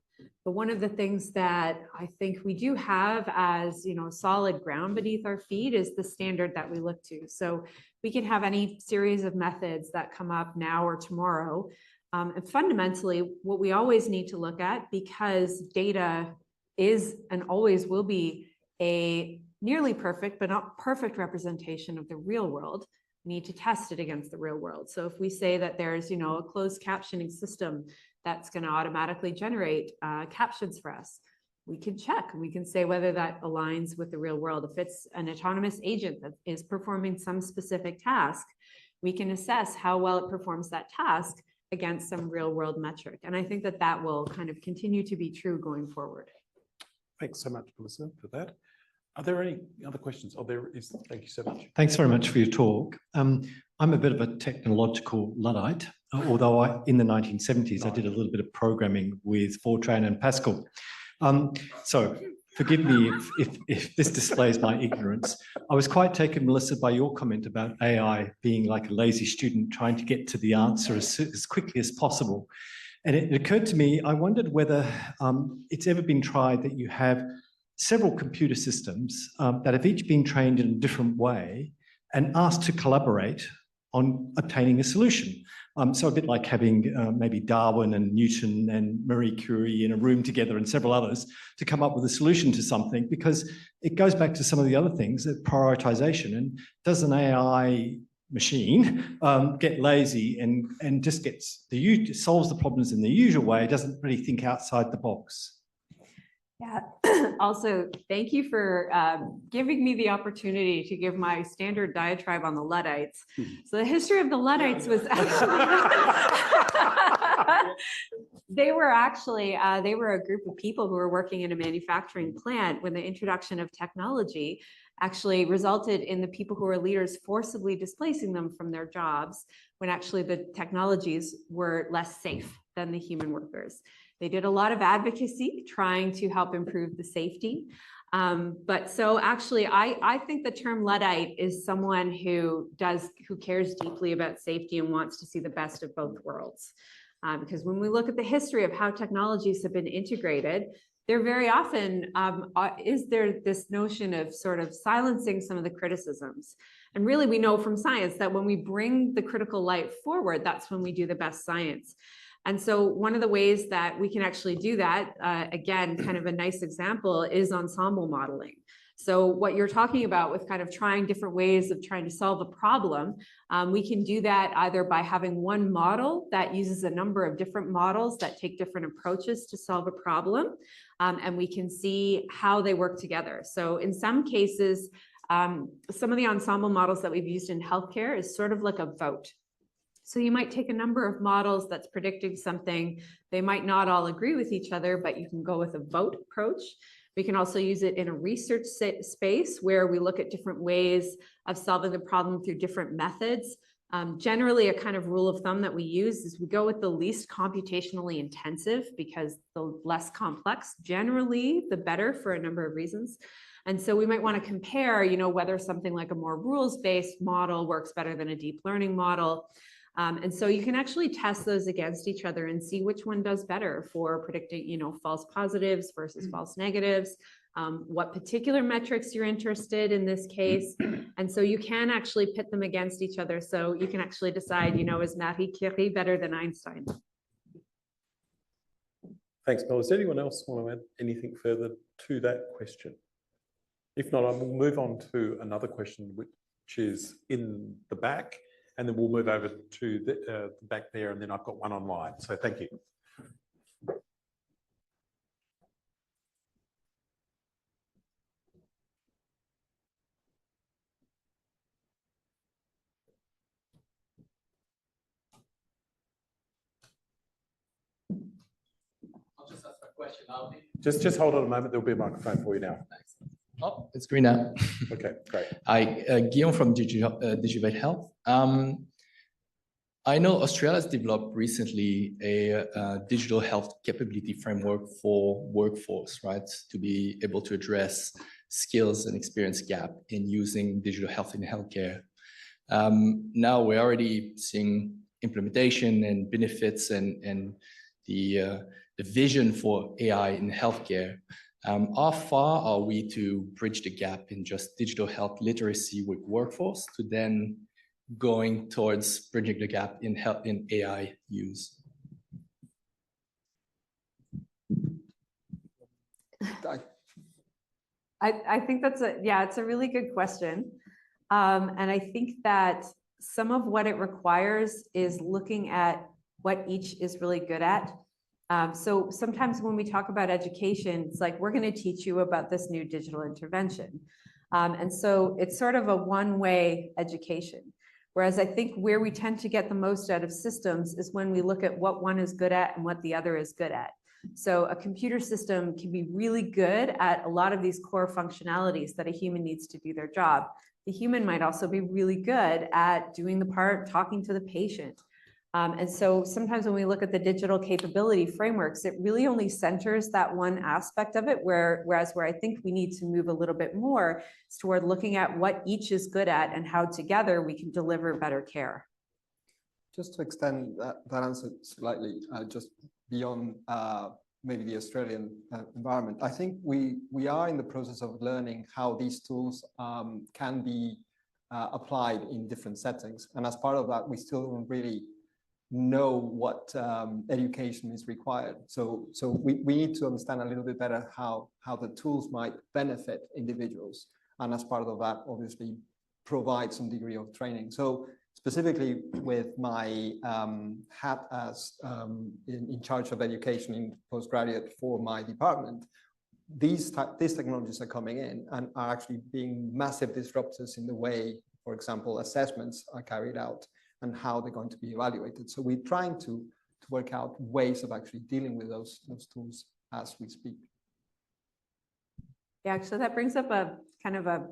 But one of the things that I think we do have as, solid ground beneath our feet is the standard that we look to. So we can have any series of methods that come up now or tomorrow. And fundamentally, what we always need to look at, because data is and always will be a nearly perfect, but not perfect representation of the real world, we need to test it against the real world. So if we say that there's, a closed captioning system that's going to automatically generate captions for us, we can check and we can say whether that aligns with the real world. If it's an autonomous agent that is performing some specific task, we can assess how well it performs that task against some real world metric. And I think that that will kind of continue to be true going forward. Thanks so much, Melissa, for that. Are there any other questions? Oh, there is. Thank you so much. Thanks very much for your talk. I'm a bit of a technological Luddite, although in the 1970s, I did a little bit of programming with Fortran and Pascal. So forgive me if this displays my ignorance. I was quite taken, Melissa, by your comment about AI being like a lazy student trying to get to the answer as quickly as possible. And it occurred to me, I wondered whether it's ever been tried that you have several computer systems that have each been trained in a different way and asked to collaborate on obtaining a solution. So a bit like having maybe Darwin and Newton and Marie Curie in a room together and several others to come up with a solution to something, because it goes back to some of the other things, prioritization. And does an AI machine get lazy and just solves the problems in the usual way, doesn't really think outside the box? Yeah, also, thank you for giving me the opportunity to give my standard diatribe on the Luddites. So the history of the Luddites was they were a group of people who were working in a manufacturing plant when the introduction of technology actually resulted in the people who were leaders forcibly displacing them from their jobs, when actually the technologies were less safe than the human workers. They did a lot of advocacy trying to help improve the safety. But so actually, I think the term Luddite is someone who cares deeply about safety and wants to see the best of both worlds. Because when we look at the history of how technologies have been integrated, there very often is there this notion of sort of silencing some of the criticisms. And really, we know from science that when we bring the critical light forward, that's when we do the best science. And so one of the ways that we can actually do that, again, kind of a nice example, is ensemble modeling. So what you're talking about with kind of trying different ways of trying to solve a problem, we can do that either by having one model that uses a number of different models that take different approaches to solve a problem, and we can see how they work together. So in some cases, some of the ensemble models that we've used in healthcare is sort of like a vote. So you might take a number of models that's predicting something. They might not all agree with each other, but you can go with a vote approach. We can also use it in a research space where we look at different ways of solving the problem through different methods. Generally, a kind of rule of thumb that we use is we go with the least computationally intensive because the less complex, generally, the better for a number of reasons. And so we might want to compare, whether something like a more rules-based model works better than a deep learning model. And so you can actually test those against each other and see which one does better for predicting, false positives versus false negatives, what particular metrics you're interested in this case. And so you can actually pit them against each other. So you can actually decide, is Marie Curie better than Einstein? Thanks, Mel. Does anyone else want to add anything further to that question? If not, I will move on to another question, which is in the back, and then we'll move over to the back there, and then I've got one online. So thank you. I'll just ask a question now. Just hold on a moment. There'll be a microphone for you now. Thanks. Oh, it's green now. Okay, great. Hi, Guillaume from Digivate Health. I know Australia has developed recently a digital health capability framework for workforce, right? To be able to address skills and experience gap in using digital health in healthcare. Now we're already seeing implementation and benefits and the vision for AI in healthcare. How far are we to bridge the gap in just digital health literacy with workforce to then going towards bridging the gap in health in AI use? I think that's it's a really good question. And I think that some of what it requires is looking at what each is really good at. So sometimes when we talk about education, it's like, we're going to teach you about this new digital intervention. And so it's sort of a one-way education. Whereas I think where we tend to get the most out of systems is when we look at what one is good at and what the other is good at. So a computer system can be really good at a lot of these core functionalities that a human needs to do their job. The human might also be really good at doing the part, talking to the patient. And so sometimes when we look at the digital capability frameworks, it really only centers that one aspect of it, whereas where I think we need to move a little bit more is toward looking at what each is good at and how together we can deliver better care. Just to extend that answer slightly, just beyond maybe the Australian environment, I think we are in the process of learning how these tools can be applied in different settings. And as part of that, we still don't really know what education is required. So we need to understand a little bit better how the tools might benefit individuals. And as part of that, obviously, provide some degree of training. So specifically with my hat as in charge of education in postgraduate for my department, these technologies are coming in and are actually being massive disruptors in the way, for example, assessments are carried out and how they're going to be evaluated. So we're trying to work out ways of actually dealing with those tools as we speak. Yeah, actually, that brings up a kind of a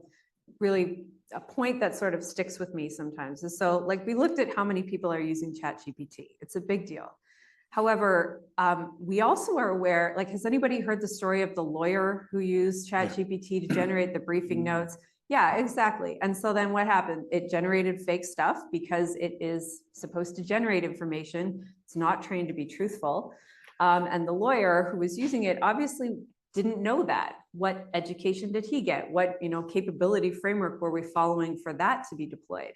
point that sort of sticks with me sometimes. And so, like, we looked at how many people are using ChatGPT. It's a big deal. However, we also are aware, like, has anybody heard the story of the lawyer who used ChatGPT to generate the briefing notes? Yeah, exactly. And so then what happened? It generated fake stuff because it is supposed to generate information. It's not trained to be truthful. And the lawyer who was using it obviously didn't know that. What education did he get? What capability framework were we following for that to be deployed?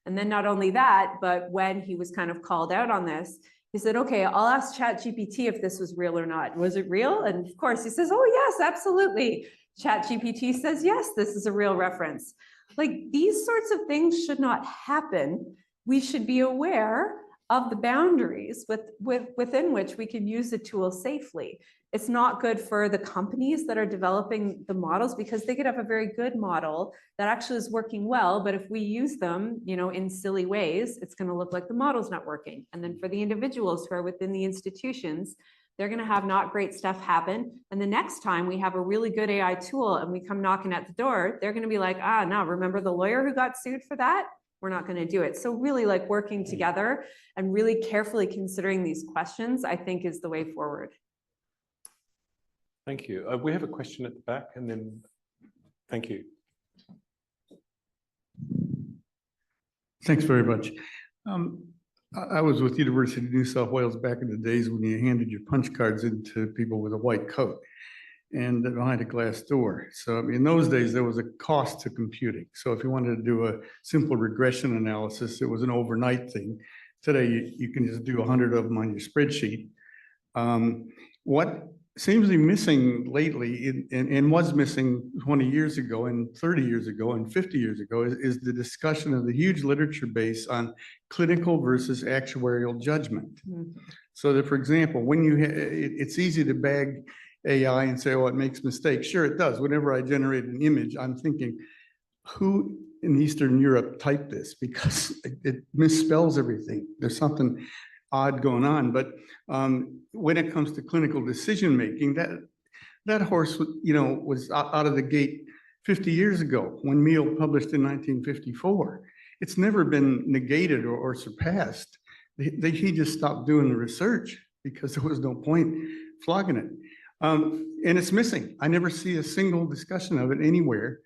And then not only that, but when he was kind of called out on this, he said, okay, I'll ask ChatGPT if this was real or not. Was it real? And of course he says, oh yes, absolutely. ChatGPT says, yes, this is a real reference. Like, these sorts of things should not happen. We should be aware of the boundaries within which we can use the tool safely. It's not good for the companies that are developing the models because they could have a very good model that actually is working well, but if we use them, in silly ways, it's going to look like the model's not working. And then for the individuals who are within the institutions, they're going to have not great stuff happen. And the next time we have a really good AI tool and we come knocking at the door, they're going to be like, no, remember the lawyer who got sued for that? we're not going to do it. So really like working together and really carefully considering these questions, I think is the way forward. Thank you. We have a question at the back and then, thank you. Thanks very much. I was with University of New South Wales back in the days when you handed your punch cards into people with a white coat and behind a glass door. So I mean, in those days, there was a cost to computing. So if you wanted to do a simple regression analysis, it was an overnight thing. Today, you can just do 100 of them on your spreadsheet. What seems to be missing lately and was missing 20 years ago and 30 years ago and 50 years ago is the discussion of the huge literature base on clinical versus actuarial judgment. So that, for example, when you it's easy to bag AI and say, oh, it makes mistakes. Sure, it does. Whenever I generate an image, I'm thinking, who in Eastern Europe typed this? Because it misspells everything. There's something odd going on. But when it comes to clinical decision making, that horse, was out of the gate 50 years ago when Meal published in 1954. It's never been negated or surpassed. He just stopped doing the research because there was no point flogging it. And it's missing. I never see a single discussion of it anywhere.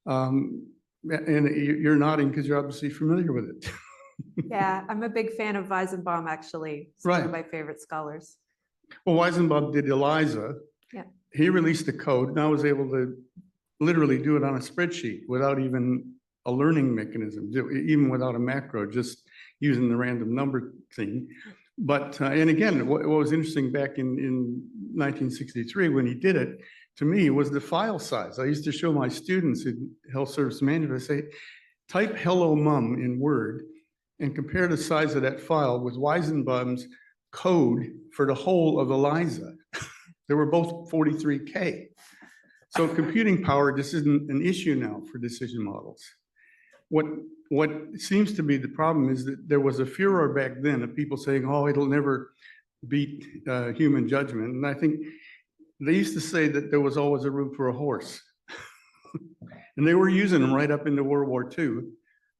And you're nodding because you're obviously familiar with it. Yeah, I'm a big fan of Weizenbaum, actually. He's one of my favorite scholars. Well, Weizenbaum did ELISA. Yeah. He released the code, and I was able to literally do it on a spreadsheet without even a learning mechanism, even without a macro, just using the random number thing. But, and again, what was interesting back in 1963 when he did it, to me, was the file size. I used to show my students in health service management, I say, type hello mom in Word and compare the size of that file with Weizenbaum's code for the whole of ELISA. They were both 43K. So computing power just isn't an issue now for decision models. What seems to be the problem is that there was a furor back then of people saying, oh, it'll never beat human judgment. And I think they used to say that there was always a room for a horse. And they were using them right up into World War II.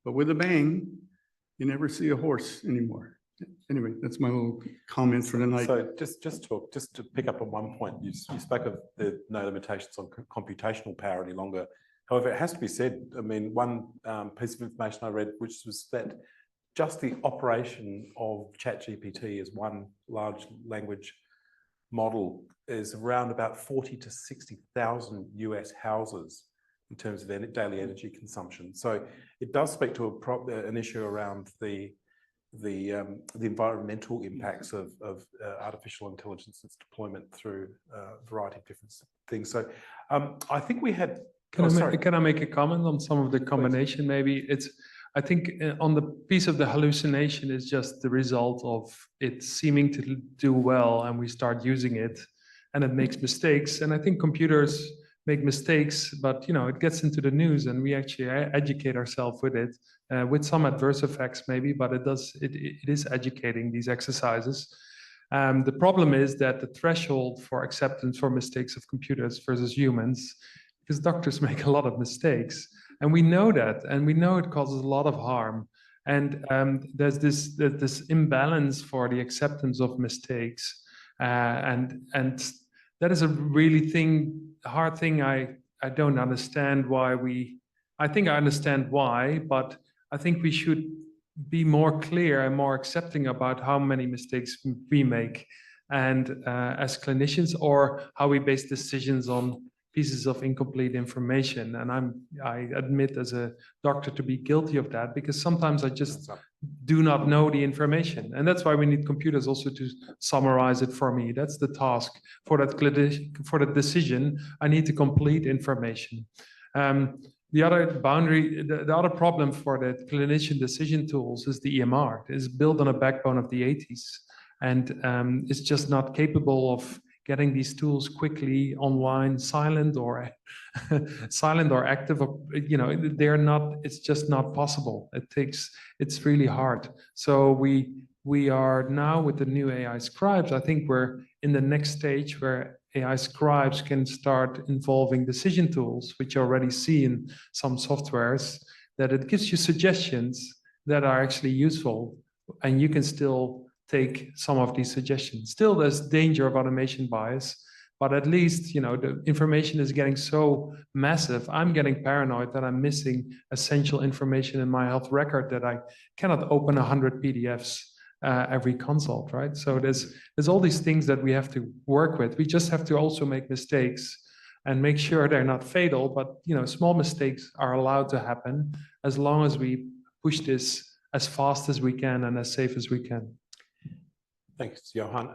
But with a bang, you never see a horse anymore. Anyway, that's my little comment for tonight. So just to pick up on one point, you spoke of the no limitations on computational power any longer. However, it has to be said, I mean, one piece of information I read, which was that just the operation of ChatGPT as one large language model is around about 40 to 60,000 US houses in terms of their daily energy consumption. So it does speak to an issue around the environmental impacts of artificial intelligence, its deployment through a variety of different things. So I think we had. Can I make a comment on some of the combination? Maybe I think on the piece of the hallucination is just the result of it seeming to do well, and we start using it, and it makes mistakes. And I think computers make mistakes, but it gets into the news, and we actually educate ourselves with it, with some adverse effects maybe, but it is educating, these exercises. The problem is that the threshold for acceptance for mistakes of computers versus humans, because doctors make a lot of mistakes, and we know that, and we know it causes a lot of harm. And there's this imbalance for the acceptance of mistakes, and that is a really hard thing. I don't understand why I think I understand why, but I think we should be more clear and more accepting about how many mistakes we make, and as clinicians, or how we base decisions on pieces of incomplete information. And I admit as a doctor to be guilty of that, because sometimes I just do not know the information. And that's why we need computers also to summarize it for me. That's the task for that decision. I need to complete information. The other boundary, the other problem for the clinician decision tools is the EMR. It is built on a backbone of the 80s, and it's just not capable of getting these tools quickly online, silent or active, they're not, it's just not possible. It's really hard. So we are now with the new AI scribes, I think we're in the next stage where AI scribes can start involving decision tools, which you already see in some softwares, that it gives you suggestions, that are actually useful, and you can still take some of these suggestions. Still, there's danger of automation bias, but at least, you know, the information is getting so massive. I'm getting paranoid that I'm missing essential information in my health record, that I cannot open 100 PDFs every consult, right? So there's all these things that we have to work with. We just have to also make mistakes and make sure they're not fatal, but, you know, small mistakes are allowed to happen as long as we push this as fast as we can and as safe as we can. Thanks, Johan.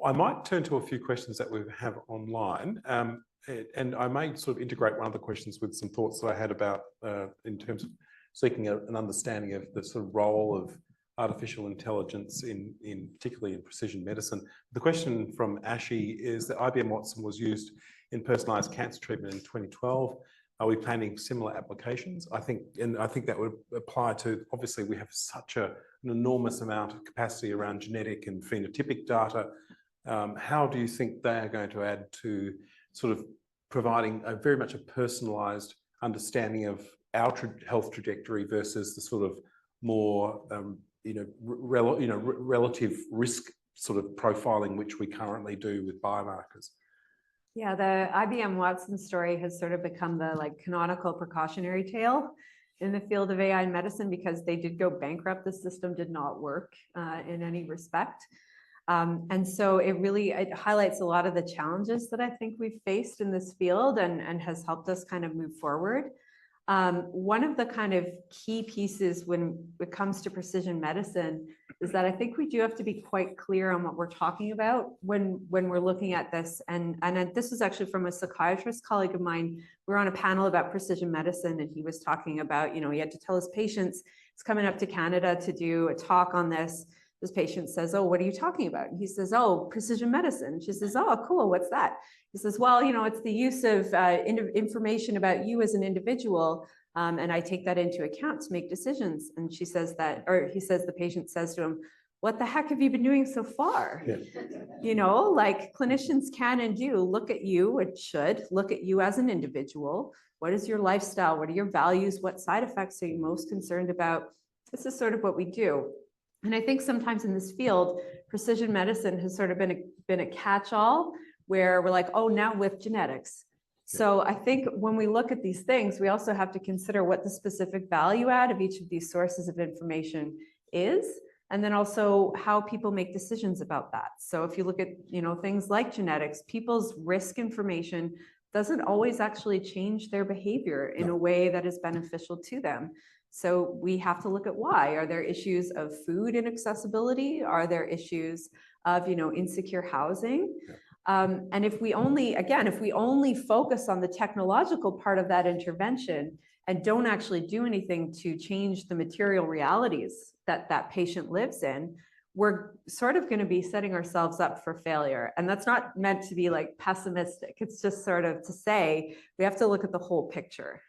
I might turn to a few questions that we have online, and I may sort of integrate one of the questions with some thoughts that I had about in terms of seeking an understanding of the sort of role of artificial intelligence in particularly in precision medicine. The question from Ashi is that IBM Watson was used in personalized cancer treatment in 2012. Are we planning similar applications? I think that would apply to, obviously we have such an enormous amount of capacity around genetic and phenotypic data. How do you think they are going to add to sort of providing a very much a personalized understanding of our health trajectory versus the sort of more relative risk sort of profiling which we currently do with biomarkers? Yeah, the IBM Watson story has sort of become the like canonical precautionary tale in the field of AI in medicine, because they did go bankrupt. The system did not work in any respect. And so it highlights a lot of the challenges that I think we've faced in this field and has helped us kind of move forward. One of the kind of key pieces when it comes to precision medicine is that I think we do have to be quite clear on what we're talking about when we're looking at this. And this was actually from a psychiatrist colleague of mine. We were on a panel about precision medicine, and he was talking about, you know, he had to tell his patients, he's coming up to Canada to do a talk on this. This patient says, "Oh, what are you talking about?" And he says, "Oh, precision medicine." She says, "Oh, cool, what's that?" He says, "Well, you know, it's the use of information about you as an individual, and I take that into account to make decisions." And she says that, or he says, the patient says to him, "What the heck have you been doing so far?" Yeah. You know, like clinicians can and do look at you, it should look at you as an individual. What is your lifestyle? What are your values? What side effects are you most concerned about? This is sort of what we do. And I think sometimes in this field, precision medicine has sort of been a catch-all where we're like, oh, now with genetics. So I think when we look at these things, we also have to consider what the specific value add of each of these sources of information is, and then also how people make decisions about that. So if you look at, you know, things like genetics, people's risk information doesn't always actually change their behavior in a way that is beneficial to them. So we have to look at why. Are there issues of food inaccessibility? Are there issues of, you know, insecure housing? And if we only focus on the technological part of that intervention and don't actually do anything to change the material realities that that patient lives in, we're sort of going to be setting ourselves up for failure. And that's not meant to be like pessimistic. It's just sort of to say we have to look at the whole picture.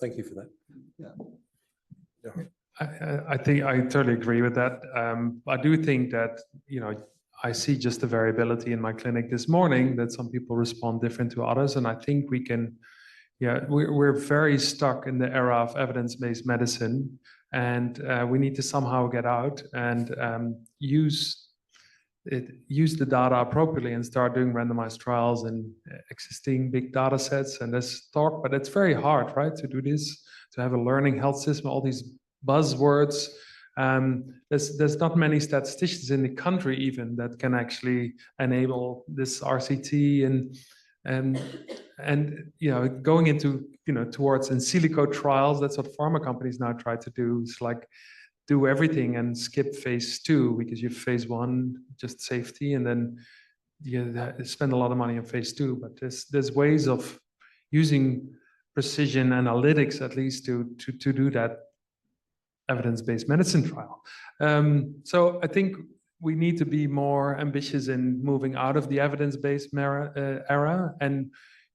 Thank you for that. Yeah. I think I totally agree with that. I do think that, you know, I see just the variability in my clinic this morning, that some people respond different to others. And I think we can, we're very stuck in the era of evidence-based medicine, and we need to somehow get out and use the data appropriately and start doing randomized trials and existing big data sets. And there's talk, but it's very hard, right, to do this, to have a learning health system, all these buzzwords. There's not many statisticians in the country even that can actually enable this RCT and you know, going into, you know, towards in silico trials. That's what pharma companies now try to do. It's like do everything and skip phase 2 because you have phase 1 just safety, and then you spend a lot of money on phase 2. But there's ways of using precision analytics at least to do that evidence-based medicine trial. So I think we need to be more ambitious in moving out of the evidence-based era, and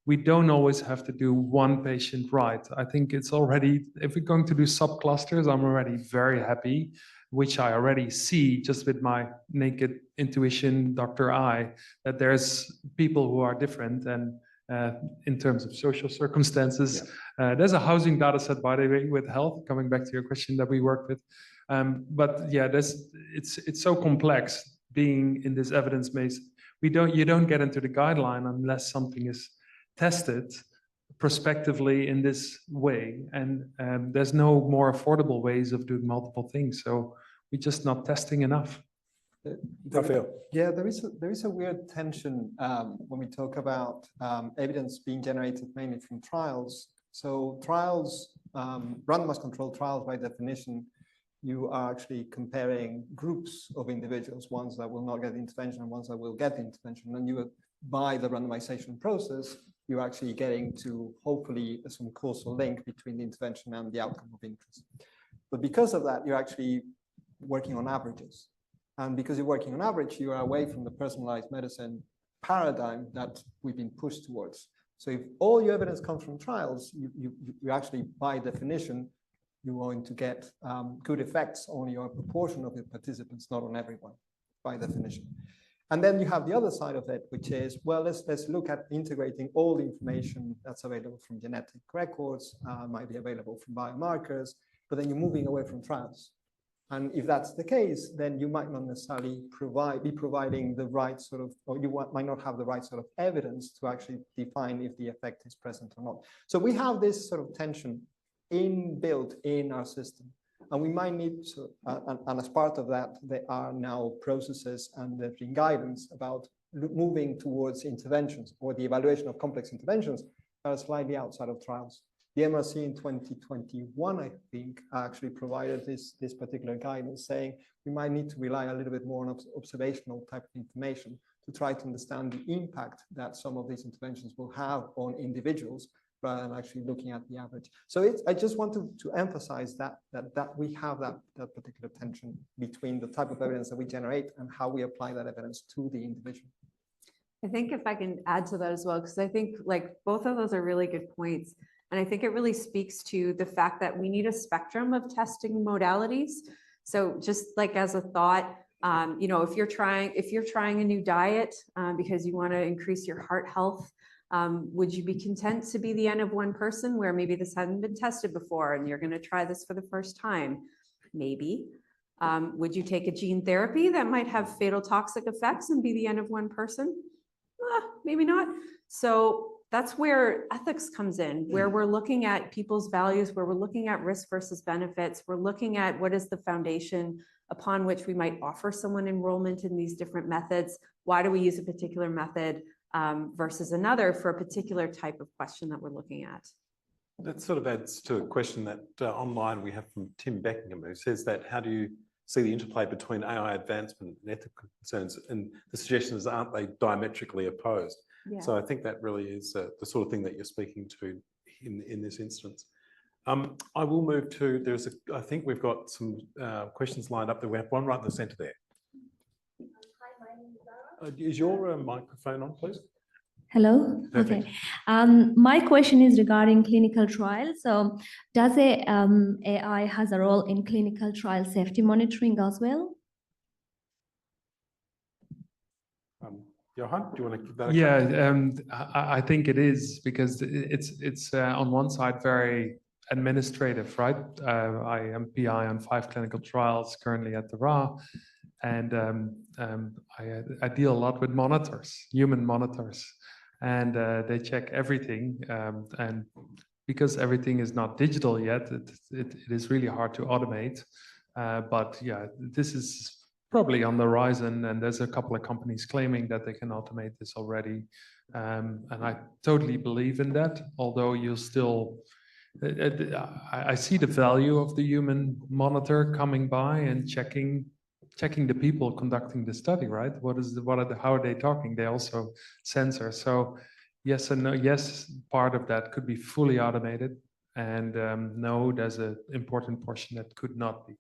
we don't always have to do one patient right. I think it's already, if we're going to do subclusters, I'm already very happy, which I already see just with my naked intuition, doctor eye, that there's people who are different, and in terms of social circumstances. There's a housing data set, by the way, with health, coming back to your question that we work with. But yeah, it's so complex being in this evidence base. You don't get into the guideline unless something is tested prospectively in this way. And there's no more affordable ways of doing multiple things. So we're just not testing enough. Rafael. Yeah, there is a weird tension when we talk about evidence being generated mainly from trials. So trials, randomized controlled trials by definition, you are actually comparing groups of individuals, ones that will not get intervention and ones that will get intervention. And you, by the randomization process, you're actually getting to hopefully some causal link between the intervention and the outcome of interest. But because of that, you're actually working on averages. And because you're working on average, you are away from the personalized medicine paradigm that we've been pushed towards. So if all your evidence comes from trials, you actually, by definition, you're going to get good effects only on a proportion of the participants, not on everyone, by definition. And then you have the other side of it, which is, well, let's look at integrating all the information that's available from genetic records, might be available from biomarkers, but then you're moving away from trials. And if that's the case, then you might not necessarily be providing the right sort of, or you might not have the right sort of evidence to actually define if the effect is present or not. So we have this sort of tension inbuilt in our system. And we might need to, and as part of that, there are now processes and there's been guidance about moving towards interventions or the evaluation of complex interventions that are slightly outside of trials. The MRC in 2021, I think, actually provided this particular guidance saying we might need to rely a little bit more on observational type of information to try to understand the impact that some of these interventions will have on individuals rather than actually looking at the average. So I just want to emphasize that we have that particular tension between the type of evidence that we generate and how we apply that evidence to the individual. I think if I can add to that as well, because I think like both of those are really good points. And I think it really speaks to the fact that we need a spectrum of testing modalities. So just like as a thought, you know, if you're trying a new diet because you want to increase your heart health, would you be content to be the N of one person where maybe this hadn't been tested before and you're going to try this for the first time? Maybe. Would you take a gene therapy that might have fatal toxic effects and be the N of one person? Maybe not. So that's where ethics comes in, where we're looking at people's values, where we're looking at risk versus benefits. We're looking at what is the foundation upon which we might offer someone enrollment in these different methods. Why do we use a particular method versus another for a particular type of question that we're looking at? That sort of adds to a question that online we have from Tim Beckingham, who says that how do you see the interplay between AI advancement and ethical concerns? And the suggestion is, aren't they diametrically opposed? Yeah. So I think that really is the sort of thing that you're speaking to in this instance. I will move to, I think we've got some questions lined up there. We have one right in the center there. Hi, my name is Zara. Is your microphone on, please? Hello. Perfect. Okay. My question is regarding clinical trials. So does AI has a role in clinical trial safety monitoring as well? Johan, do you want to give that a Yeah, I think it is because it's on one side very administrative, right? I am PI on 5 clinical trials currently at the RA, and I deal a lot with monitors, human monitors, and they check everything. And because everything is not digital yet, it is really hard to automate. But yeah, this is probably on the horizon, and there's a couple of companies claiming that they can automate this already. And I totally believe in that, although you'll still, I see the value of the human monitor coming by and checking the people conducting the study, right? How are they talking? They also censor. So yes and no, yes, part of that could be fully automated, and no, there's an important portion that could not be.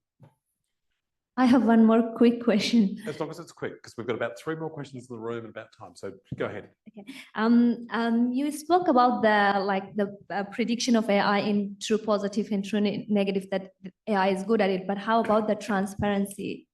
I have one more quick question. As long as it's quick, because we've got about 3 more questions in the room and about time. So go ahead. Okay. You spoke about the prediction of AI in true positive and true negative, that AI is good at it. But how about the transparency?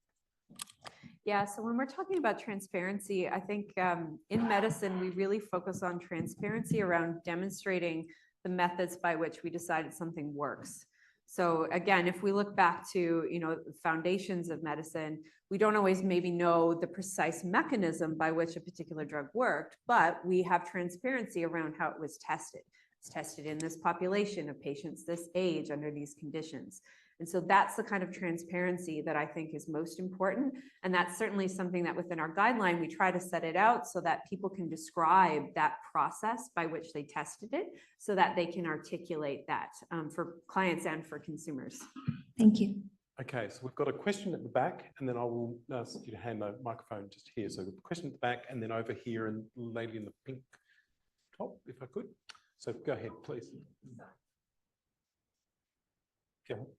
Yeah, so when we're talking about transparency, I think in medicine, we really focus on transparency around demonstrating the methods by which we decided something works. So again, if we look back to, the foundations of medicine, we don't always maybe know the precise mechanism by which a particular drug worked, but we have transparency around how it was tested. It's tested in this population of patients this age under these conditions. And so that's the kind of transparency that I think is most important. And that's certainly something that within our guideline, we try to set it out so that people can describe that process by which they tested it so that they can articulate that for clients and for consumers. Thank you. Okay, so we've got a question at the back, and then I will ask you to hand the microphone just here. So the question at the back, and then over here, and lady in the pink top, if I could. So go ahead, please.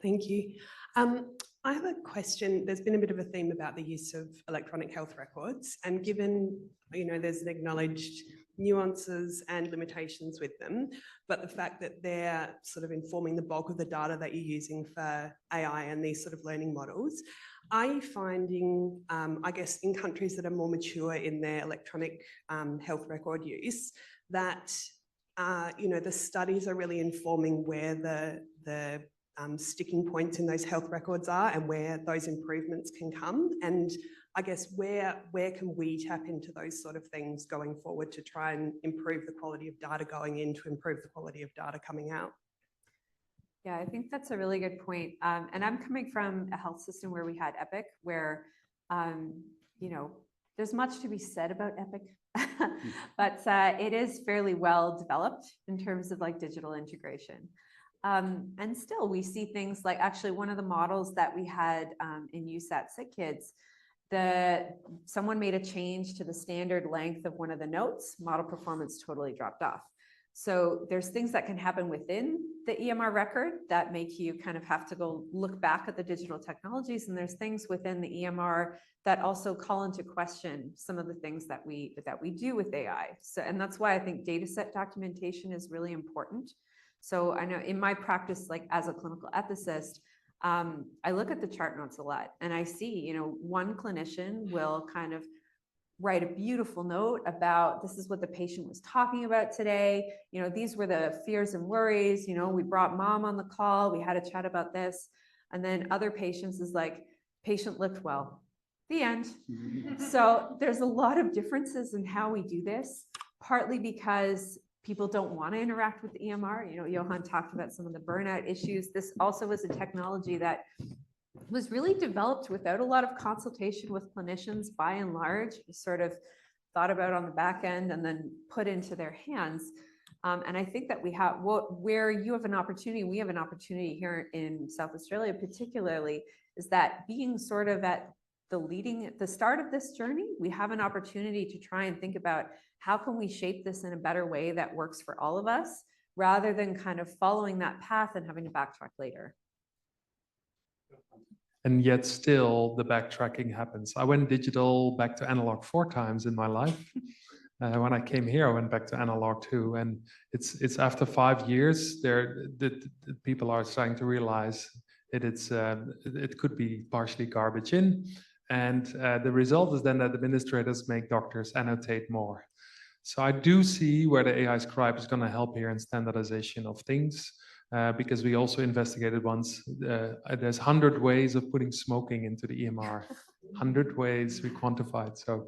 Thank you. I have a question. There's been a bit of a theme about the use of electronic health records, and given, there's an acknowledged nuances and limitations with them, but the fact that they're sort of informing the bulk of the data that you're using for AI and these sort of learning models, are you finding, I guess, in countries that are more mature in their electronic health record use, that, the studies are really informing where the sticking points in those health records are and where those improvements can come? And I guess where can we tap into those sort of things going forward to try and improve the quality of data going in, to improve the quality of data coming out? Yeah, I think that's a really good point. And I'm coming from a health system where we had Epic, where, there's much to be said about Epic, but it is fairly well developed in terms of like digital integration. And still we see things like, actually one of the models that we had in use at Sick Kids, someone made a change to the standard length of one of the notes, model performance totally dropped off. So there's things that can happen within the EMR record that make you kind of have to go look back at the digital technologies. And there's things within the EMR that also call into question some of the things that we do with AI. So, and that's why I think data set documentation is really important. So I know in my practice, like as a clinical ethicist, I look at the chart notes a lot and I see, one clinician will kind of write a beautiful note about, this is what the patient was talking about today. These were the fears and worries. We brought mom on the call. We had a chat about this. And then other patients is like, patient looked well, the end. So there's a lot of differences in how we do this, partly because people don't want to interact with the EMR. Johan talked about some of the burnout issues. This also was a technology that was really developed without a lot of consultation with clinicians by and large, sort of thought about on the back end and then put into their hands. And I think that we have, where you have an opportunity, we have an opportunity here in South Australia particularly, is that being sort of at the start of this journey, we have an opportunity to try and think about how can we shape this in a better way that works for all of us, rather than kind of following that path and having to backtrack later. And yet still the backtracking happens. I went digital back to analog 4 times in my life. When I came here, I went back to analog too. And it's after 5 years, the people are starting to realize that it could be partially garbage in. And the result is then that administrators make doctors annotate more. So I do see where the AI scribe is going to help here in standardization of things, because we also investigated once, there's 100 ways of putting smoking into the EMR, 100 ways we quantified. So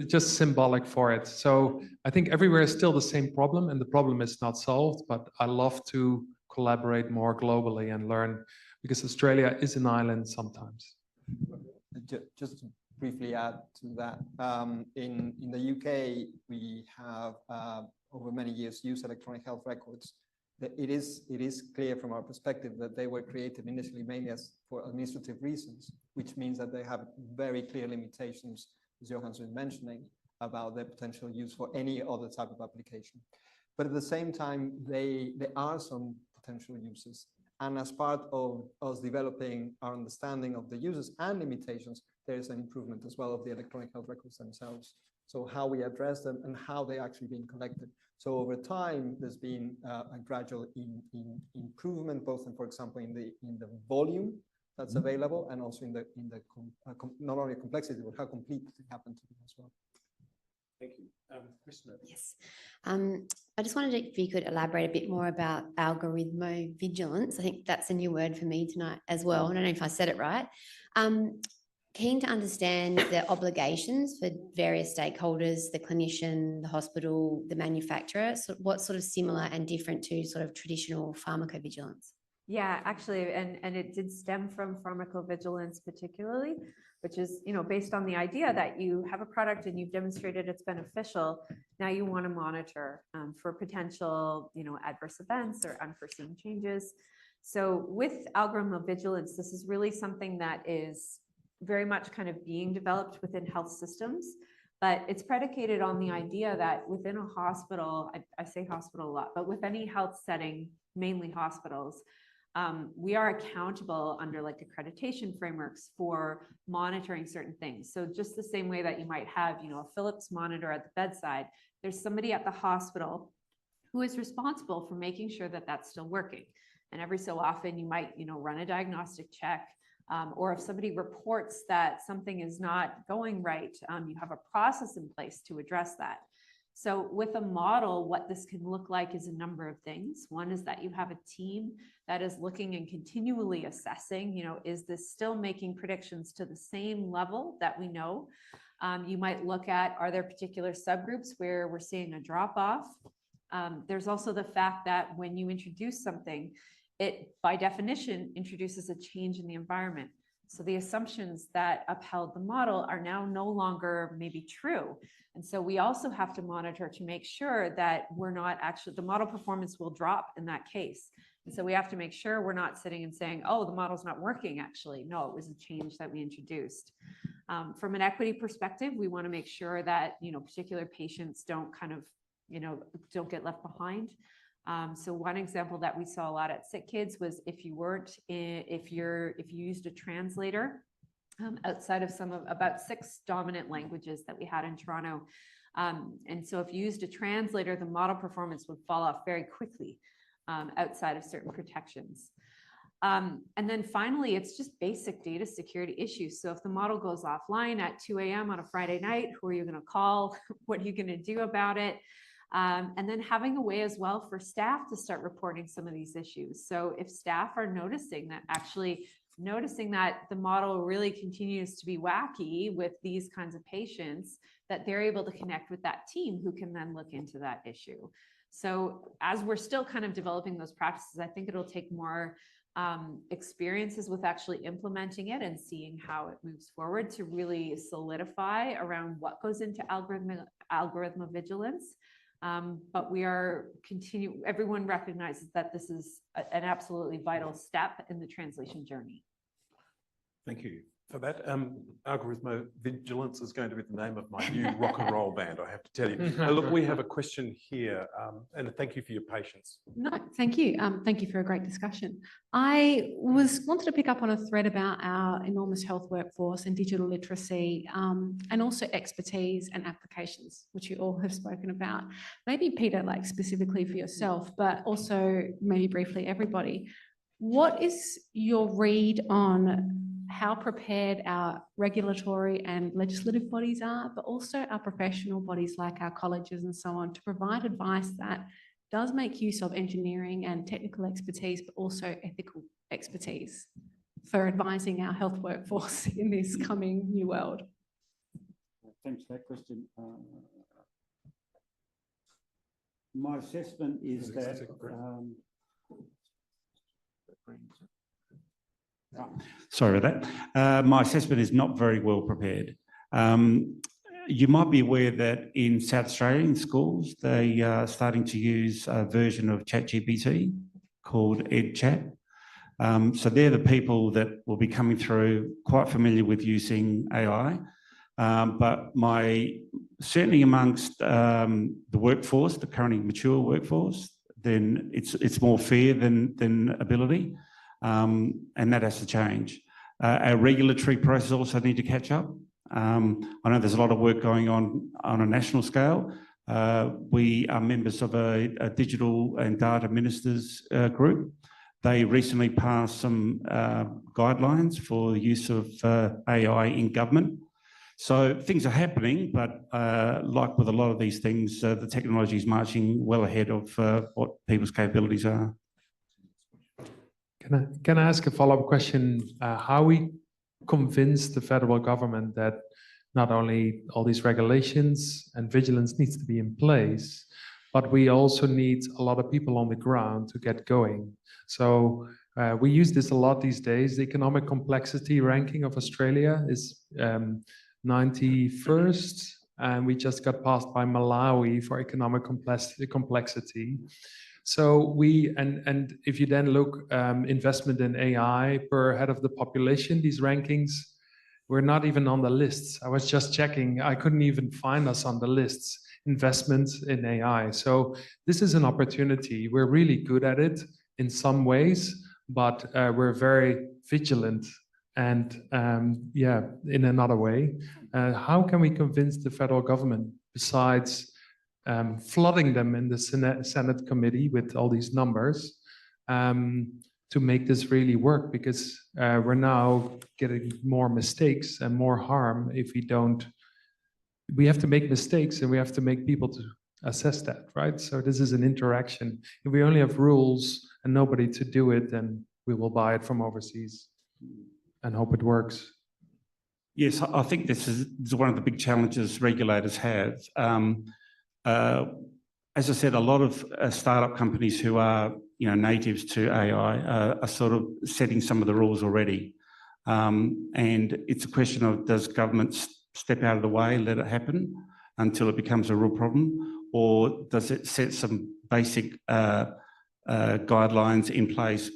just symbolic for it. So I think everywhere is still the same problem, and the problem is not solved, but I love to collaborate more globally and learn, because Australia is an island sometimes. Just to briefly add to that, in the UK, we have over many years used electronic health records. It is clear from our perspective that they were created initially mainly for administrative reasons, which means that they have very clear limitations, as Johan's been mentioning, about their potential use for any other type of application. But at the same time, there are some potential uses. And as part of us developing our understanding of the uses and limitations, there is an improvement as well of the electronic health records themselves. So how we address them and how they actually being collected. So over time, there's been a gradual improvement, both in, for example, in the volume that's available, and also in the not only complexity, but how complete they happen to be as well. Thank you. Commissioner. Yes. I just wondered if you could elaborate a bit more about algorithmovigilance. I think that's a new word for me tonight as well. I don't know if I said it right. Keen to understand the obligations for various stakeholders, the clinician, the hospital, the manufacturer. So what's sort of similar and different to sort of traditional pharmacovigilance? Yeah, actually, and it did stem from pharmacovigilance particularly, which is, based on the idea that you have a product and you've demonstrated it's beneficial. Now you want to monitor for potential, adverse events or unforeseen changes. So with algorithmovigilance, this is really something that is very much kind of being developed within health systems, but it's predicated on the idea that within a hospital, I say hospital a lot, but with any health setting, mainly hospitals, we are accountable under like accreditation frameworks for monitoring certain things. So just the same way that you might have, a Philips monitor at the bedside, there's somebody at the hospital who is responsible for making sure that that's still working. And every so often you might, run a diagnostic check, or if somebody reports that something is not going right, you have a process in place to address that. So with a model, what this can look like is a number of things. One is that you have a team that is looking and continually assessing, is this still making predictions to the same level that we know? You might look at, are there particular subgroups where we're seeing a drop off? There's also the fact that when you introduce something, it by definition introduces a change in the environment. So the assumptions that upheld the model are now no longer maybe true. And so we also have to monitor to make sure that we're not actually, the model performance will drop in that case. And so we have to make sure we're not sitting and saying, oh, the model's not working actually. No, it was a change that we introduced. From an equity perspective, we want to make sure that, particular patients don't kind of, don't get left behind. So one example that we saw a lot at Sick Kids was if you used a translator outside of about 6 dominant languages that we had in Toronto. And so if you used a translator, the model performance would fall off very quickly outside of certain protections. And then finally, it's just basic data security issues. So if the model goes offline at 2 a.m. on a Friday night, who are you going to call? What are you going to do about it? And then having a way as well for staff to start reporting some of these issues. So if staff are noticing that the model really continues to be wacky with these kinds of patients, that they're able to connect with that team who can then look into that issue. So as we're still kind of developing those practices, I think it'll take more experiences with actually implementing it and seeing how it moves forward to really solidify around what goes into algorithmovigilance. But we are everyone recognizes that this is an absolutely vital step in the translation journey. Thank you for that. Algorithmovigilance is going to be the name of my new rock and roll band, I have to tell you. Look, we have a question here, and thank you for your patience. No, thank you. Thank you for a great discussion. I wanted to pick up on a thread about our enormous health workforce and digital literacy, and also expertise and applications, which you all have spoken about. Maybe Peter, like specifically for yourself, but also maybe briefly everybody. What is your read on how prepared our regulatory and legislative bodies are, but also our professional bodies like our colleges and so on, to provide advice that does make use of engineering and technical expertise, but also ethical expertise for advising our health workforce in this coming new world? Thanks for that question. My assessment is that sorry about that. My assessment is not very well prepared. You might be aware that in South Australia, in schools, they are starting to use a version of ChatGPT called EdChat. So they're the people that will be coming through quite familiar with using AI. But certainly amongst the workforce, the currently mature workforce, then it's more fear than ability. And that has to change. Our regulatory process also need to catch up. I know there's a lot of work going on a national scale. We are members of a digital and data ministers group they recently passed some guidelines for the use of AI in government. So things are happening, but like with a lot of these things, the technology is marching well ahead of what people's capabilities are. Can I ask a follow-up question? How we convince the federal government that not only all these regulations and vigilance needs to be in place, but we also need a lot of people on the ground to get going. So we use this a lot these days. The economic complexity ranking of Australia is 91st, and we just got passed by Malawi for economic complexity. So and if you then look investment in AI per head of the population, these rankings, we're not even on the lists. I was just checking, I couldn't even find us on the lists, investments in AI. So this is an opportunity. We're really good at it in some ways, but we're very vigilant and yeah, in another way. How can we convince the federal government, besides flooding them in the Senate committee with all these numbers, to make this really work? Because we're now getting more mistakes and more harm if we don't. We have to make mistakes and we have to make people to assess that, right? So this is an interaction. If we only have rules and nobody to do it, then we will buy it from overseas and hope it works. Yes, I think this is one of the big challenges regulators have. As I said, a lot of startup companies who are natives to AI are sort of setting some of the rules already. And it's a question of, does government step out of the way, let it happen until it becomes a real problem? Or does it set some basic guidelines in place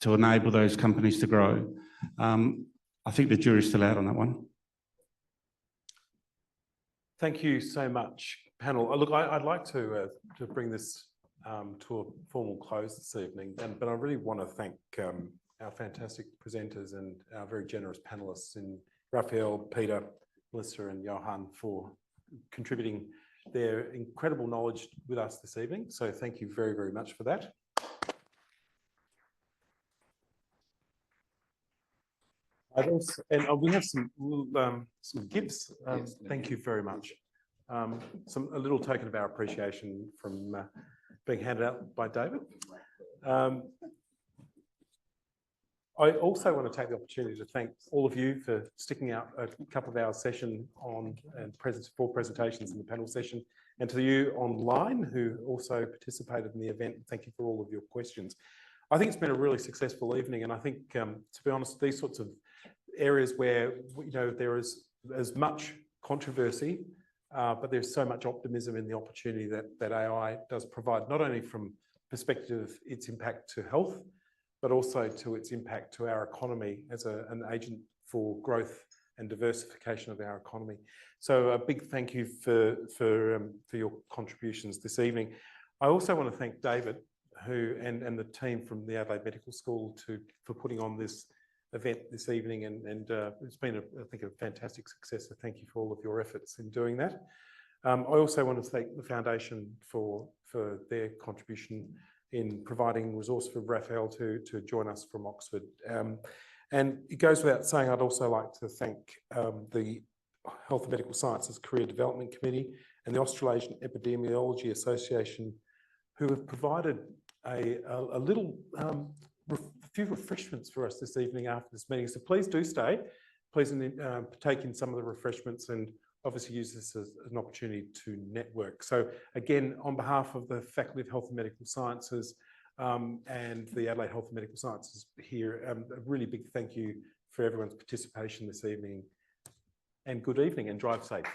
to enable those companies to grow? I think the jury's still out on that one. Thank you so much, panel. Look, I'd like to bring this to a formal close this evening, but I really want to thank our fantastic presenters and our very generous panelists in Rafael, Peter, Melissa and Johan for contributing their incredible knowledge with us this evening. So thank you very, very much for that. And we have some gifts. Thank you very much. A little token of our appreciation from being handed out by David. I also want to take the opportunity to thank all of you for sticking out a couple of hours session on four presentations in the panel session, and to you online who also participated in the event. Thank you for all of your questions. I think it's been a really successful evening, and I think, to be honest, these sorts of areas where there is as much controversy, but there's so much optimism in the opportunity that AI does provide, not only from perspective of its impact to health, but also to its impact to our economy as an agent for growth and diversification of our economy. So a big thank you for your contributions this evening. I also want to thank David, and the team from the Adelaide Medical School for putting on this event this evening, and it's been, I think, a fantastic success. So thank you for all of your efforts in doing that. I also want to thank the Foundation for their contribution in providing resource for Rafael to join us from Oxford. And it goes without saying, I'd also like to thank the Health and Medical Sciences Career Development Committee and the Australasian Epidemiology Association, who have provided a few refreshments for us this evening after this meeting. So please do stay. Please partake in some of the refreshments, and obviously use this as an opportunity to network. So again, on behalf of the Faculty of Health and Medical Sciences and the Adelaide Health and Medical Sciences here, a really big thank you for everyone's participation this evening, and good evening and drive safe.